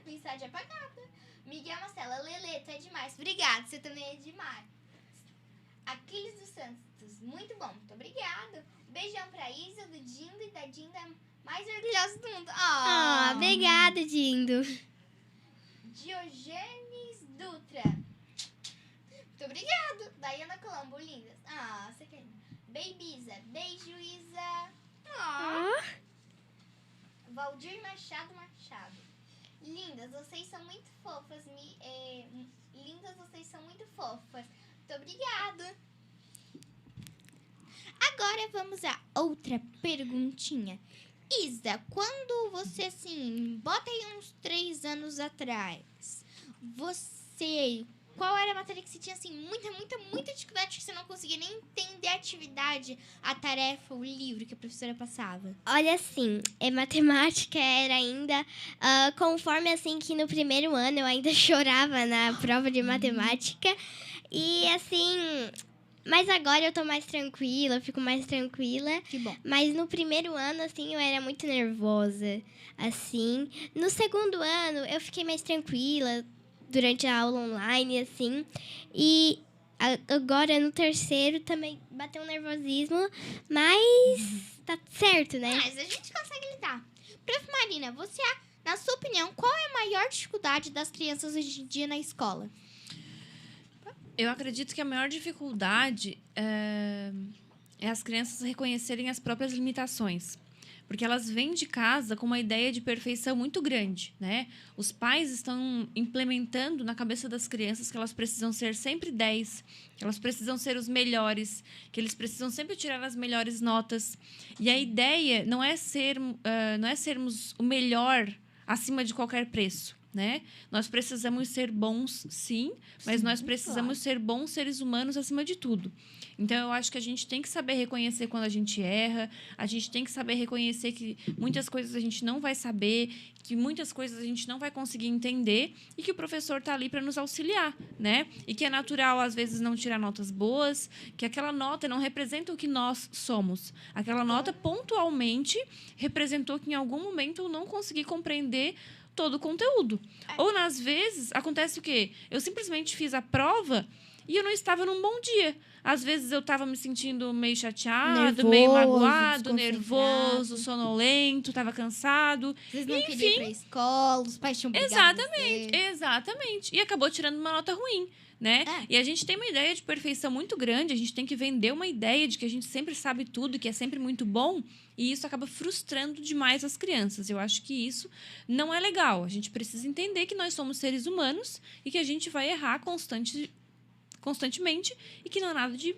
Mensagem apagada. Miguel Marcela, Lelê, tu é demais. Obrigada, você também é demais. Aquiles dos Santos, muito bom, muito obrigado. Beijão pra Isa, do Dindo e da Dinda mais orgulhosa do mundo. Obrigada, Dindo. Diogenes Dutra. Muito obrigado. Daiana Colombo, lindas. Você quer. Baby Isa. Beijo, Isa. Valdir Machado. Lindas, vocês são muito fofas. Lindas, vocês são muito fofas. Muito obrigado. Agora vamos a outra perguntinha. Isa, quando você, assim, bota aí uns 3 anos atrás, qual era a matéria que você tinha, assim, muita dificuldade, que você não conseguia nem entender a atividade, a tarefa, o livro que a professora passava? Olha, assim, matemática era ainda, conforme, assim, que no primeiro ano eu ainda chorava na prova de matemática. E, assim, mas agora eu tô mais tranquila, fico mais tranquila. Que bom. Mas no primeiro ano, assim, eu era muito nervosa, assim. No segundo ano, eu fiquei mais tranquila durante a aula online, assim. E agora, no terceiro, também bateu um nervosismo. Mas tá certo, né? Mas a gente consegue lidar. Prof. Marina, na sua opinião, qual é a maior dificuldade das crianças hoje em dia na escola? Eu acredito que a maior dificuldade é as crianças reconhecerem as próprias limitações. Porque elas vêm de casa com uma ideia de perfeição muito grande, né? Os pais estão implementando na cabeça das crianças que elas precisam ser sempre 10, que elas precisam ser os melhores, que eles precisam sempre tirar as melhores notas. E a ideia não é sermos o melhor acima de qualquer preço, né? Nós precisamos ser bons, sim, mas nós precisamos ser bons seres humanos acima de tudo. Então, eu acho que a gente tem que saber reconhecer quando a gente erra, a gente tem que saber reconhecer que muitas coisas a gente não vai saber, que muitas coisas a gente não vai conseguir entender e que o professor está ali para nos auxiliar, né? E que é natural, às vezes, não tirar notas boas, que aquela nota não representa o que nós somos. Aquela nota, pontualmente, representou que, em algum momento, eu não consegui compreender todo o conteúdo. Ou, às vezes, acontece o quê? Eu simplesmente fiz a prova e eu não estava num bom dia. Às vezes eu estava me sentindo meio chateado, meio magoado, nervoso, sonolento, estava cansado. Vocês não queriam ir pra escola, os pais tinham brigado. Exatamente. E acabou tirando uma nota ruim, né? E a gente tem uma ideia de perfeição muito grande, a gente tem que vender uma ideia de que a gente sempre sabe tudo, que é sempre muito bom, e isso acaba frustrando demais as crianças. Eu acho que isso não é legal. A gente precisa entender que nós somos seres humanos e que a gente vai errar constantemente e que não há nada de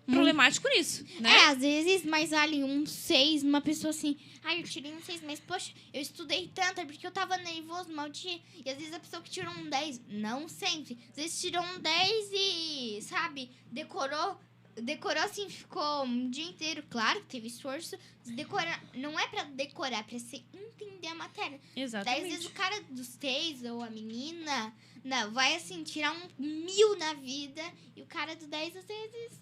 problemático nisso, né? Às vezes mais vale um 6, uma pessoa assim, eu tirei um 6, mas poxa, eu estudei tanto, é porque eu tava nervoso, mal dia. E às vezes a pessoa que tirou um 10, não sempre, às vezes tirou um 10 e, sabe, decorou assim, ficou um dia inteiro, claro que teve esforço, decorar, não é pra decorar, é pra você entender a matéria. Exatamente. Daí às vezes o cara dos 6 ou a menina, não, vai assim, tirar 1000 na vida, e o cara do 10 às vezes...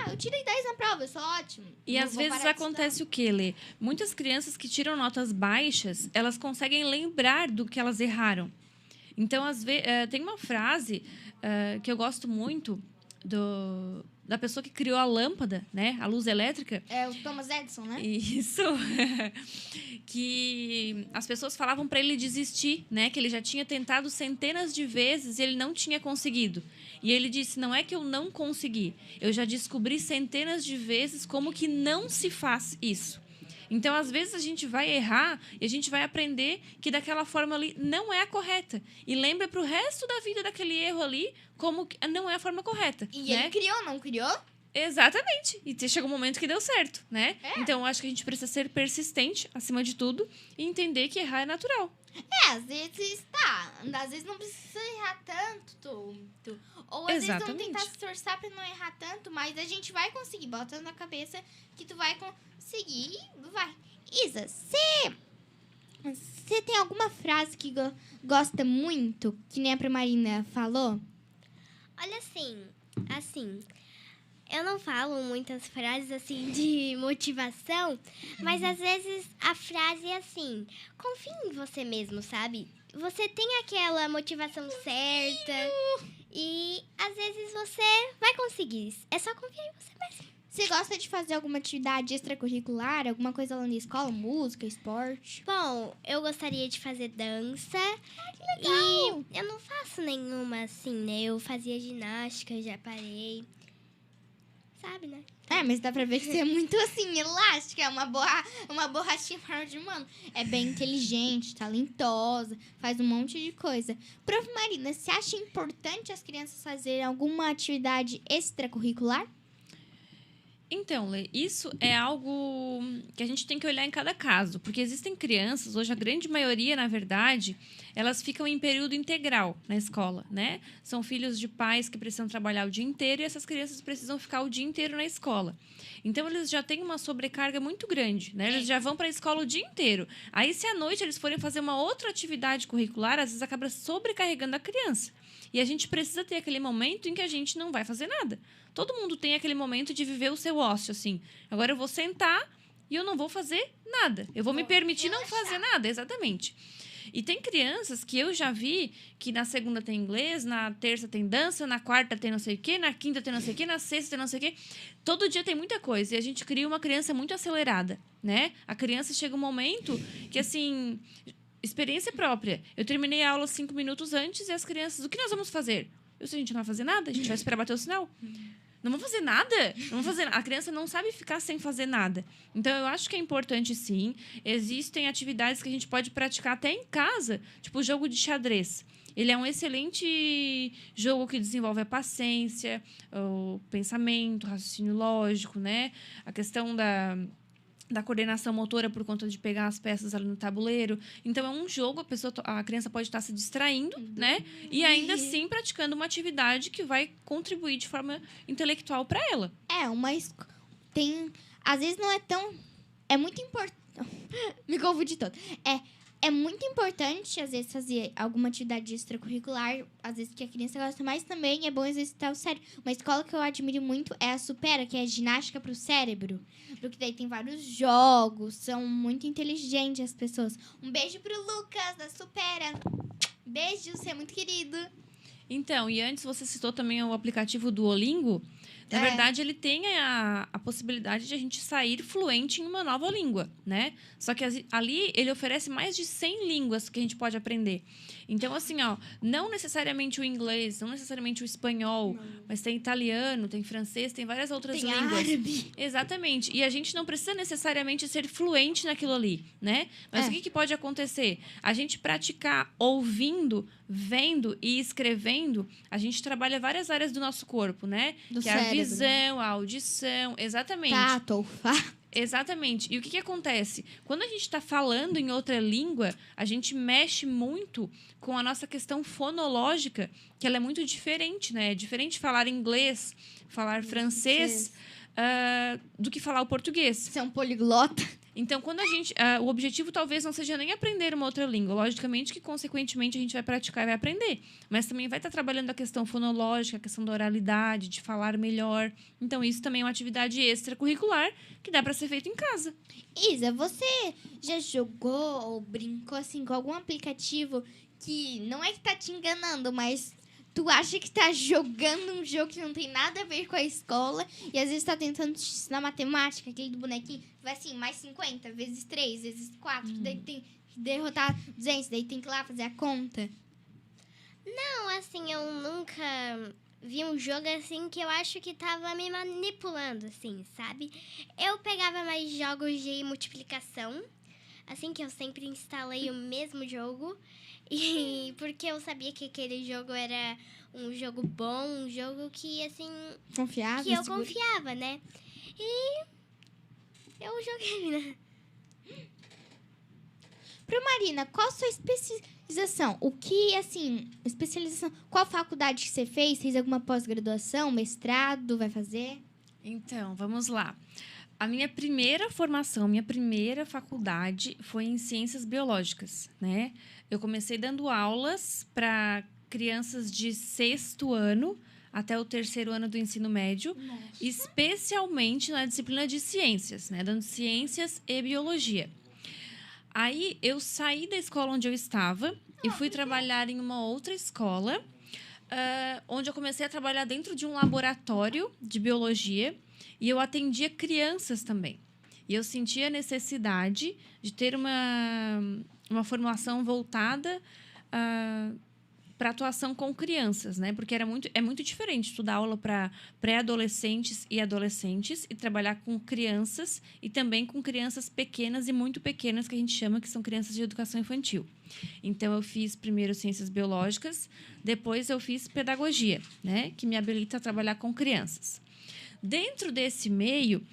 eu tirei 10 na prova, eu sou ótimo. E às vezes acontece o quê, Lê? Muitas crianças que tiram notas baixas, elas conseguem lembrar do que elas erraram. Então, às vezes, tem uma frase que eu gosto muito da pessoa que criou a lâmpada, né? A luz elétrica. É o Thomas Edison, né? Isso. Que as pessoas falavam para ele desistir, né? Que ele já tinha tentado centenas de vezes e ele não tinha conseguido. E ele disse, não é que eu não consegui, eu já descobri centenas de vezes como que não se faz isso. Então, às vezes, a gente vai errar e a gente vai aprender que daquela forma ali não é a correta. E lembra pro resto da vida daquele erro ali como que não é a forma correta. E né? ele criou, não criou? Exatamente. E chegou um momento que deu certo, né? Então, eu acho que a gente precisa ser persistente, acima de tudo, e entender que errar é natural. Às vezes às vezes não precisa errar tanto, ou às vezes não tentar se esforçar pra não errar tanto, mas a gente vai conseguir, bota na cabeça que tu vai conseguir, vai. Isa, você tem alguma frase que gosta muito, que nem a Pro Marina falou? Olha, assim, eu não falo muitas frases, assim, de motivação, mas às vezes a frase é assim, confie em você mesmo, sabe? você tem aquela motivação certa e às vezes você vai conseguir. É só confiar em você mesmo. Você gosta de fazer alguma atividade extracurricular? Alguma coisa lá na escola? Música, esporte? Bom, eu gostaria de fazer dança. Que legal! E eu não faço nenhuma assim, né? Eu fazia ginástica, já parei. Sabe, né? Mas dá pra ver que você é muito assim, elástica, é uma borrachinha em forma de humano. É bem inteligente, talentosa, faz um monte de coisa. Prof. Marina, você acha importante as crianças fazerem alguma atividade extracurricular? Então, Lê, isso é algo que a gente tem que olhar em cada caso, porque existem crianças, hoje a grande maioria, na verdade, elas ficam em período integral na escola, né? São filhos de pais que precisam trabalhar o dia inteiro e essas crianças precisam ficar o dia inteiro na escola. Então, eles já têm uma sobrecarga muito grande, né? Eles já vão para a escola o dia inteiro. Aí, se à noite eles forem fazer uma outra atividade curricular, às vezes acaba sobrecarregando a criança. E a gente precisa ter aquele momento em que a gente não vai fazer nada. Todo mundo tem aquele momento de viver o seu ócio, assim. Agora eu vou sentar e eu não vou fazer nada. Eu vou me permitir não fazer nada, exatamente. E tem crianças que eu já vi que na segunda tem inglês, na terça tem dança, na quarta tem não sei o quê, na quinta tem não sei o quê, na sexta tem não sei o quê. Todo dia tem muita coisa. E a gente cria uma criança muito acelerada, né? A criança chega um momento que, assim... Experiência própria. Eu terminei a aula 5 minutos antes e as crianças... O que nós vamos fazer? Eu sei, a gente não vai fazer nada. A gente vai esperar bater o sinal. Não vamos fazer nada. Não vamos fazer. A criança não sabe ficar sem fazer nada. Então, eu acho que é importante, sim. Existem atividades que a gente pode praticar até em casa. Tipo o jogo de xadrez. Ele é um excelente jogo que desenvolve a paciência, o pensamento, o raciocínio lógico, né? A questão da coordenação motora por conta de pegar as peças ali no tabuleiro. Então, é um jogo, a criança pode estar se distraindo, né? E ainda assim praticando uma atividade que vai contribuir de forma intelectual para ela. Às vezes não é tão... É muito importante... Me confundi todo. É muito importante, às vezes, fazer alguma atividade extracurricular, às vezes que a criança gosta, mas também é bom exercitar o cérebro. Uma escola que eu admiro muito é a Supera, que é ginástica para o cérebro. Porque daí tem vários jogos, são muito inteligentes as pessoas. Um beijo pro Lucas, da Supera. Beijo, você é muito querido. Então, e antes você citou também o aplicativo Duolingo. Na verdade, ele tem a possibilidade de a gente sair fluente em uma nova língua, né? Só que ali ele oferece mais de 100 línguas que a gente pode aprender. Então, assim, não necessariamente o inglês, não necessariamente o espanhol, mas tem italiano, tem francês, tem várias outras línguas. Árabe. Exatamente. E a gente não precisa necessariamente ser fluente naquilo ali, né? Mas o que pode acontecer? A gente praticar ouvindo, vendo e escrevendo, a gente trabalha várias áreas do nosso corpo, né? Do que é a cérebro. visão, a audição, exatamente. Tato, olfato. Exatamente. E o que acontece? Quando a gente está falando em outra língua, a gente mexe muito com a nossa questão fonológica, que ela é muito diferente, né? É diferente falar inglês, falar francês, do que falar o português. Você é um poliglota. Então, quando a gente... o objetivo talvez não seja nem aprender uma outra língua. Logicamente que, consequentemente, a gente vai praticar e vai aprender. Mas também vai estar trabalhando a questão fonológica, a questão da oralidade, de falar melhor. Então, isso também é uma atividade extracurricular que dá para ser feita em casa. Isa, você já jogou ou brincou assim com algum aplicativo que não é que tá te enganando, mas tu acha que tá jogando um jogo que não tem nada a ver com a escola e às vezes tá tentando te ensinar matemática, aquele do bonequinho, vai assim, mais 50, vezes 3, vezes 4, daí tem que derrotar 200, daí tem que ir lá fazer a conta. Não, assim, eu nunca vi um jogo assim que eu acho que tava me manipulando, assim, sabe? Eu pegava mais jogos de multiplicação, assim que eu sempre instalei o mesmo jogo. E porque eu sabia que aquele jogo era um jogo bom, um jogo que, assim... Confiável, que eu seguro. confiava, né? E eu joguei, né? Pro Marina, qual a sua especialização? O que, assim, especialização... Qual faculdade que você fez? Fez alguma pós-graduação, mestrado, vai fazer? Então, vamos lá. A minha primeira formação, minha primeira faculdade foi em Ciências Biológicas, né? Eu comecei dando aulas para crianças de 6º ano até o 3º ano do ensino médio, especialmente na disciplina de ciências, né? Dando ciências e biologia. Aí, eu saí da escola onde eu estava e fui trabalhar em uma outra escola, onde eu comecei a trabalhar dentro de um laboratório de biologia e eu atendia crianças também. E eu sentia a necessidade de ter uma formação voltada para atuação com crianças, né? Porque é muito diferente estudar aula para pré-adolescentes e adolescentes e trabalhar com crianças e também com crianças pequenas e muito pequenas, que a gente chama que são crianças de educação infantil. Então, eu fiz primeiro ciências biológicas, depois eu fiz pedagogia, né? Que me habilita a trabalhar com crianças. Dentro desse meio,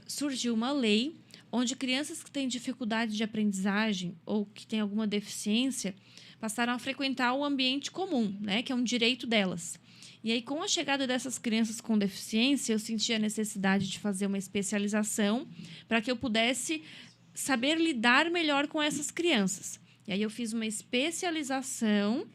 surgiu uma lei onde crianças que têm dificuldade de aprendizagem ou que têm alguma deficiência passaram a frequentar o ambiente comum, né, que é um direito delas. E aí, com a chegada dessas crianças com deficiência, eu senti a necessidade de fazer uma especialização para que eu pudesse saber lidar melhor com essas crianças. E aí, eu fiz uma especialização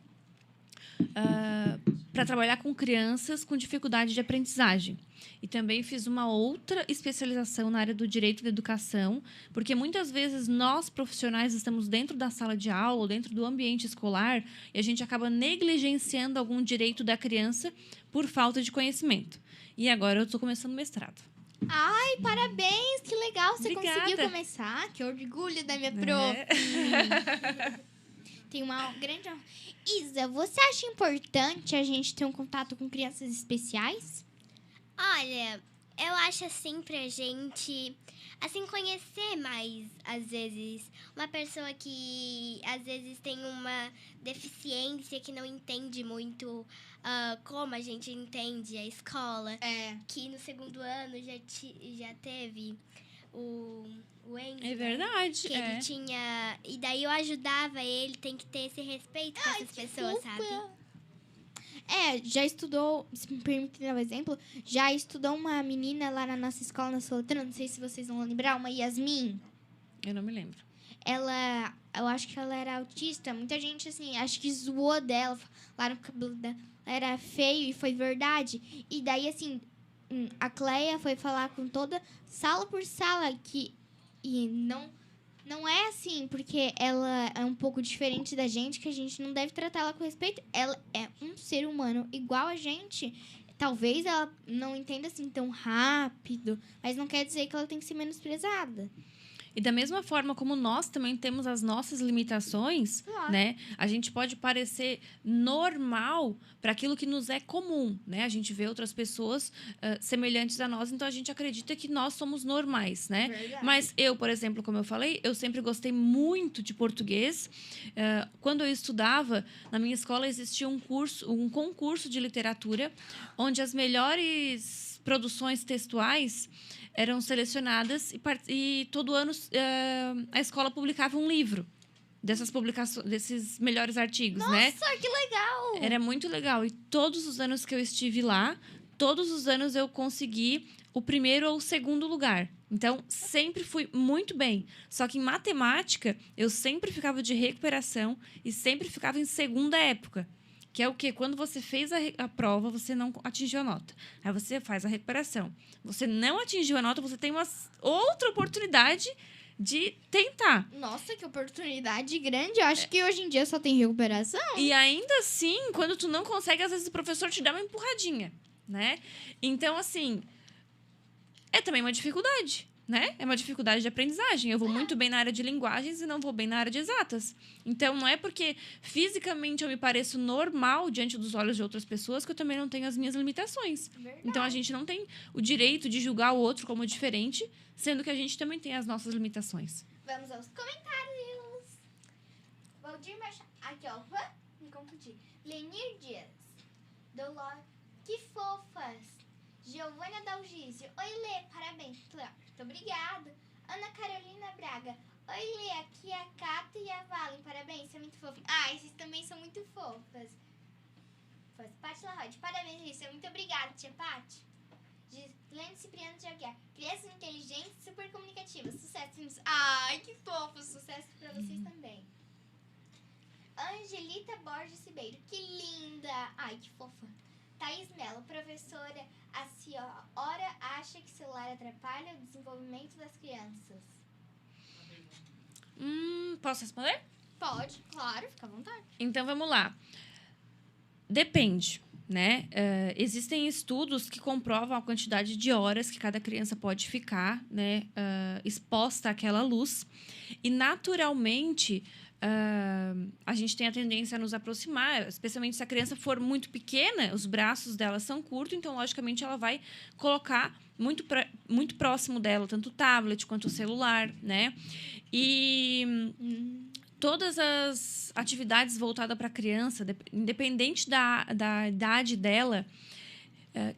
para trabalhar com crianças com dificuldade de aprendizagem. E também fiz uma outra especialização na área do direito da educação, porque muitas vezes nós, profissionais, estamos dentro da sala de aula ou dentro do ambiente escolar e a gente acaba negligenciando algum direito da criança por falta de conhecimento. E agora eu estou começando o mestrado. Ai, parabéns! Que legal você Obrigada. conseguiu começar. Que orgulho da minha prof. Tem uma grande... Isa, você acha importante a gente ter um contato com crianças especiais? Olha, eu acho assim pra gente, assim, conhecer mais, às vezes, uma pessoa que, às vezes, tem uma deficiência que não entende muito como a gente entende a escola. Que no segundo ano já teve o Enzo. É verdade. Que ele tinha... E daí eu ajudava ele, tem que ter esse respeito com essas pessoas, sabe? Já estudou, se me permitir dar um exemplo, já estudou uma menina lá na nossa escola, na Soletrano, não sei se vocês vão lembrar, uma Yasmin. Eu não me lembro. Eu acho que ela era autista, muita gente, assim, acho que zoou dela, falaram que o cabelo dela era feio e foi verdade. E daí, assim, a Cleia foi falar com toda, sala por sala, e não é assim, porque ela é um pouco diferente da gente, que a gente não deve tratar ela com respeito. Ela é um ser humano igual a gente. Talvez ela não entenda assim tão rápido, mas não quer dizer que ela tem que ser menosprezada. E da mesma forma como nós também temos as nossas limitações, Claro. né? A gente pode parecer normal para aquilo que nos é comum, né? A gente vê outras pessoas semelhantes a nós, então a gente acredita que nós somos normais, né? Verdade. Mas eu, por exemplo, como eu falei, eu sempre gostei muito de português. Quando eu estudava, na minha escola existia um concurso de literatura, onde as melhores produções textuais eram selecionadas e todo ano a escola publicava um livro dessas publicações, desses melhores artigos, né? Nossa, que legal! Era muito legal. E todos os anos que eu estive lá, todos os anos eu consegui o primeiro ou o segundo lugar. Então, sempre fui muito bem. Só que em matemática, eu sempre ficava de recuperação e sempre ficava em segunda época. Que é o quê? Quando você fez a prova, você não atingiu a nota. Aí você faz a recuperação. Você não atingiu a nota, você tem uma outra oportunidade de tentar. Nossa, que oportunidade grande. Eu acho que hoje em dia só tem recuperação. E ainda assim, quando tu não consegue, às vezes o professor te dá uma empurradinha, né? Então, assim, é também uma dificuldade, né? É uma dificuldade de aprendizagem. Eu vou muito bem na área de linguagens e não vou bem na área de exatas. Então, não é porque fisicamente eu me pareço normal diante dos olhos de outras pessoas que eu também não tenho as minhas limitações. Verdade. Então, a gente não tem o direito de julgar o outro como diferente, sendo que a gente também tem as nossas limitações. Vamos aos comentários. Valdir Machado. Aqui, ó. Me confundi. Lenir Dias. Dolor. Que fofas. Giovânia Dalgísio. Oi, Lê. Parabéns. Muito obrigada. Ana Carolina Braga. Oi, Lê. Aqui é a Cata e a Valen. Parabéns. São muito fofas. Ah, esses também são muito fofas. Paty Larrode. Parabéns, Lisa. Muito obrigada, tia Paty. Gislene Cipriano de Aguiar. Crianças inteligentes, super comunicativas. Sucesso. Ai, que fofo. Sucesso pra vocês também. Angelita Borges Ribeiro. Que linda. Ai, que fofa. Thaís Mello. Professora, a senhora acha que celular atrapalha o desenvolvimento das crianças? Posso responder? Pode, claro, fica à vontade. Então, vamos lá. Depende, né? Existem estudos que comprovam a quantidade de horas que cada criança pode ficar, né, exposta àquela luz. E, naturalmente, a gente tem a tendência a nos aproximar, especialmente se a criança for muito pequena, os braços dela são curtos, então, logicamente, ela vai colocar muito próximo dela, tanto o tablet quanto o celular, né? E todas as atividades voltadas para a criança, independente da idade dela,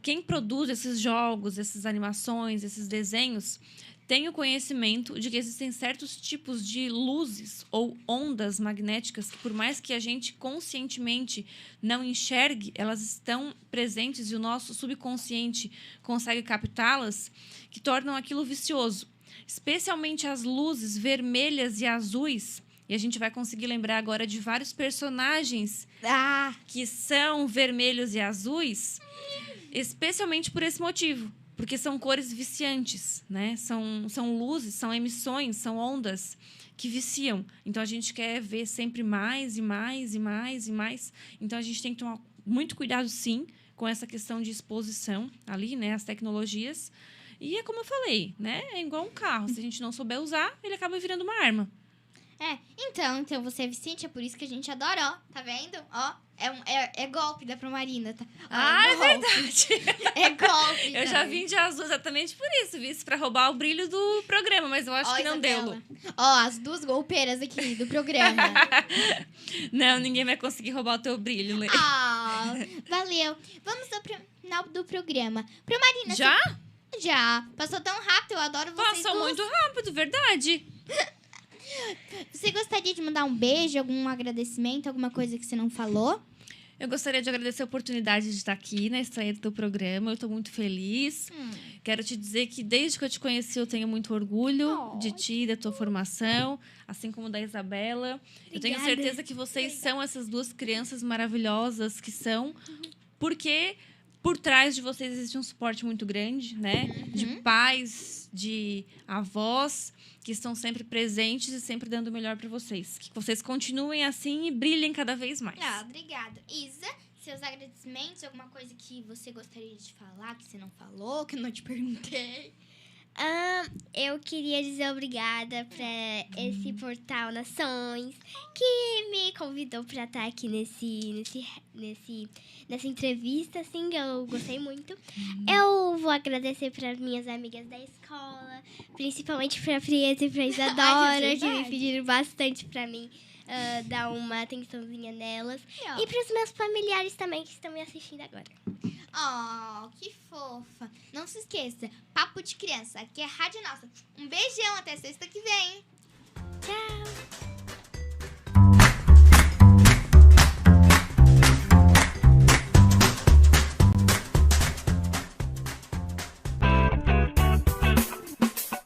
quem produz esses jogos, essas animações, esses desenhos, tem o conhecimento de que existem certos tipos de luzes ou ondas magnéticas que, por mais que a gente conscientemente não enxergue, elas estão presentes e o nosso subconsciente consegue captá-las, que tornam aquilo vicioso. Especialmente as luzes vermelhas e azuis. E a gente vai conseguir lembrar agora de vários personagens que são vermelhos e azuis, especialmente por esse motivo. Porque são cores viciantes, né? São luzes, são emissões, são ondas que viciam. Então, a gente quer ver sempre mais e mais e mais e mais. Então, a gente tem que tomar muito cuidado, sim, com essa questão de exposição ali, né? As tecnologias. E é como eu falei, né? É igual um carro. Se a gente não souber usar, ele acaba virando uma arma. Então você é viciante, é por isso que a gente adora, ó. Tá vendo? Ó, é golpe da Promarina, tá? Ó, é verdade. É golpe. Eu já vim de azul exatamente por isso, visto pra roubar o brilho do programa, mas eu acho que não deu, Lu. Ó, as duas golpeiras aqui do programa. Não, ninguém vai conseguir roubar o teu brilho, Lê. Valeu. Vamos ao final do programa. Promarina, já? Já. Passou tão rápido, eu adoro vocês. Passou muito rápido, verdade. Você gostaria de mandar um beijo, algum agradecimento, alguma coisa que você não falou? Eu gostaria de agradecer a oportunidade de estar aqui na estreia do teu programa. Eu estou muito feliz. Quero te dizer que desde que eu te conheci, eu tenho muito orgulho de ti, da tua formação, assim como da Isabela. Obrigada. Eu tenho certeza que vocês são essas duas crianças maravilhosas que são, porque por trás de vocês existe um suporte muito grande, né? De pais, de avós, que estão sempre presentes e sempre dando o melhor para vocês. Que vocês continuem assim e brilhem cada vez mais. Obrigada. Isa, seus agradecimentos, alguma coisa que você gostaria de falar, que você não falou, que eu não te perguntei? Eu queria dizer obrigada para esse Portal Nações, que me convidou para estar aqui nessa entrevista, assim, eu gostei muito. Eu vou agradecer para minhas amigas da escola, principalmente para a Prieta e para a Isadora, que me pediram bastante para mim dar uma atençãozinha nelas. E para os meus familiares também, que estão me assistindo agora. Que fofa. Não se esqueça, Papo de Criança, aqui é Rádio Nossa. Um beijão, até sexta que vem. Tchau.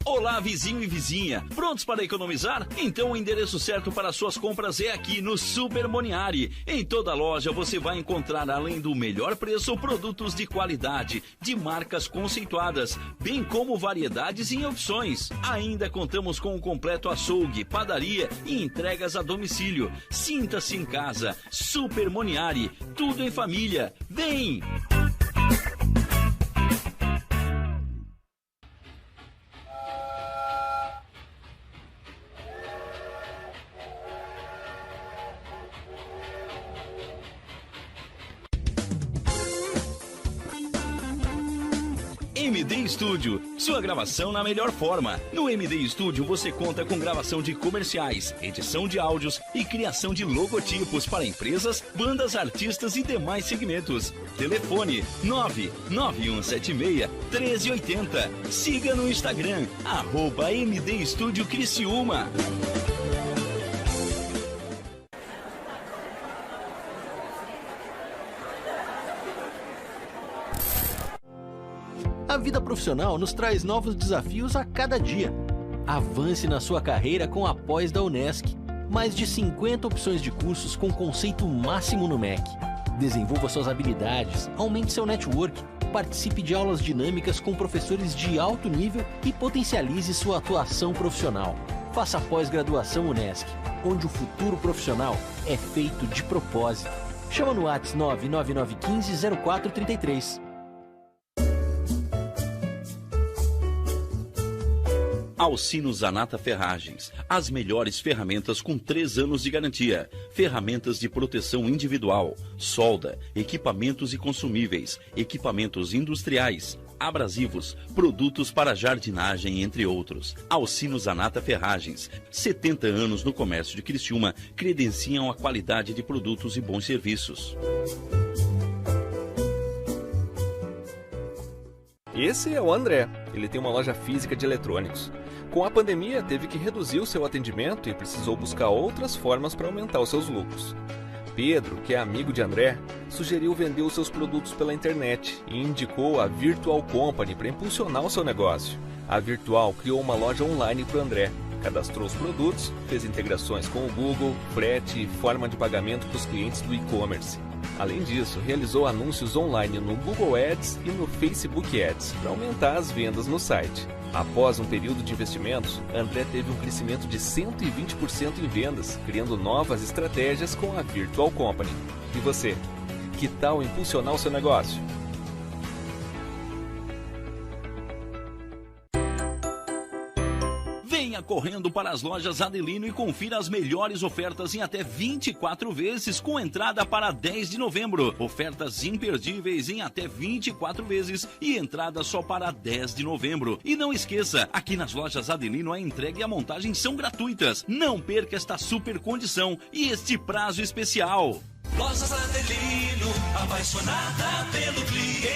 Olá, vizinho e vizinha. Prontos para economizar? Então o endereço certo para suas compras é aqui no Super Moniari. Em toda loja você vai encontrar, além do melhor preço, produtos de qualidade, de marcas conceituadas, bem como variedades e opções. Ainda contamos com um completo açougue, padaria e entregas a domicílio. Sinta-se em casa. Super Moniari. Tudo em família. Vem! MD Studio, sua gravação na melhor forma. No MD Studio você conta com gravação de comerciais, edição de áudios e criação de logotipos para empresas, bandas, artistas e demais segmentos. Telefone 99176-1380. Siga no Instagram, @MD Studio Criciúma. A vida profissional nos traz novos desafios a cada dia. Avance na sua carreira com a pós da Unesc. Mais de 50 opções de cursos com conceito máximo no MEC. Desenvolva suas habilidades, aumente seu network, participe de aulas dinâmicas com professores de alto nível e potencialize sua atuação profissional. Faça pós-graduação Unesc, onde o futuro profissional é feito de propósito. Chama no WhatsApp 99915-0433. Alcino Zanata Ferragens. As melhores ferramentas com 3 anos de garantia. Ferramentas de proteção individual, solda, equipamentos e consumíveis, equipamentos industriais, abrasivos, produtos para jardinagem, entre outros. Alcino Zanata Ferragens. 70 anos no comércio de Criciúma credenciam a qualidade de produtos e bons serviços. Esse é o André. Ele tem uma loja física de eletrônicos. Com a pandemia, teve que reduzir o seu atendimento e precisou buscar outras formas para aumentar os seus lucros. Pedro, que é amigo de André, sugeriu vender os seus produtos pela internet e indicou a Virtual Company para impulsionar o seu negócio. A Virtual criou uma loja online para o André, cadastrou os produtos, fez integrações com o Google, frete e forma de pagamento para os clientes do e-commerce. Além disso, realizou anúncios online no Google Ads e no Facebook Ads para aumentar as vendas no site. Após um período de investimentos, André teve um crescimento de 120% em vendas, criando novas estratégias com a Virtual Company. E você? Que tal impulsionar o seu negócio? Venha correndo para as lojas Adelino e confira as melhores ofertas em até 24 vezes com entrada para 10 de novembro. Ofertas imperdíveis em até 24 vezes e entrada só para 10 de novembro. E não esqueça, aqui nas lojas Adelino a entrega e a montagem são gratuitas. Não perca esta super condição e este prazo especial. Lojas Adelino, apaixonada pelo cliente.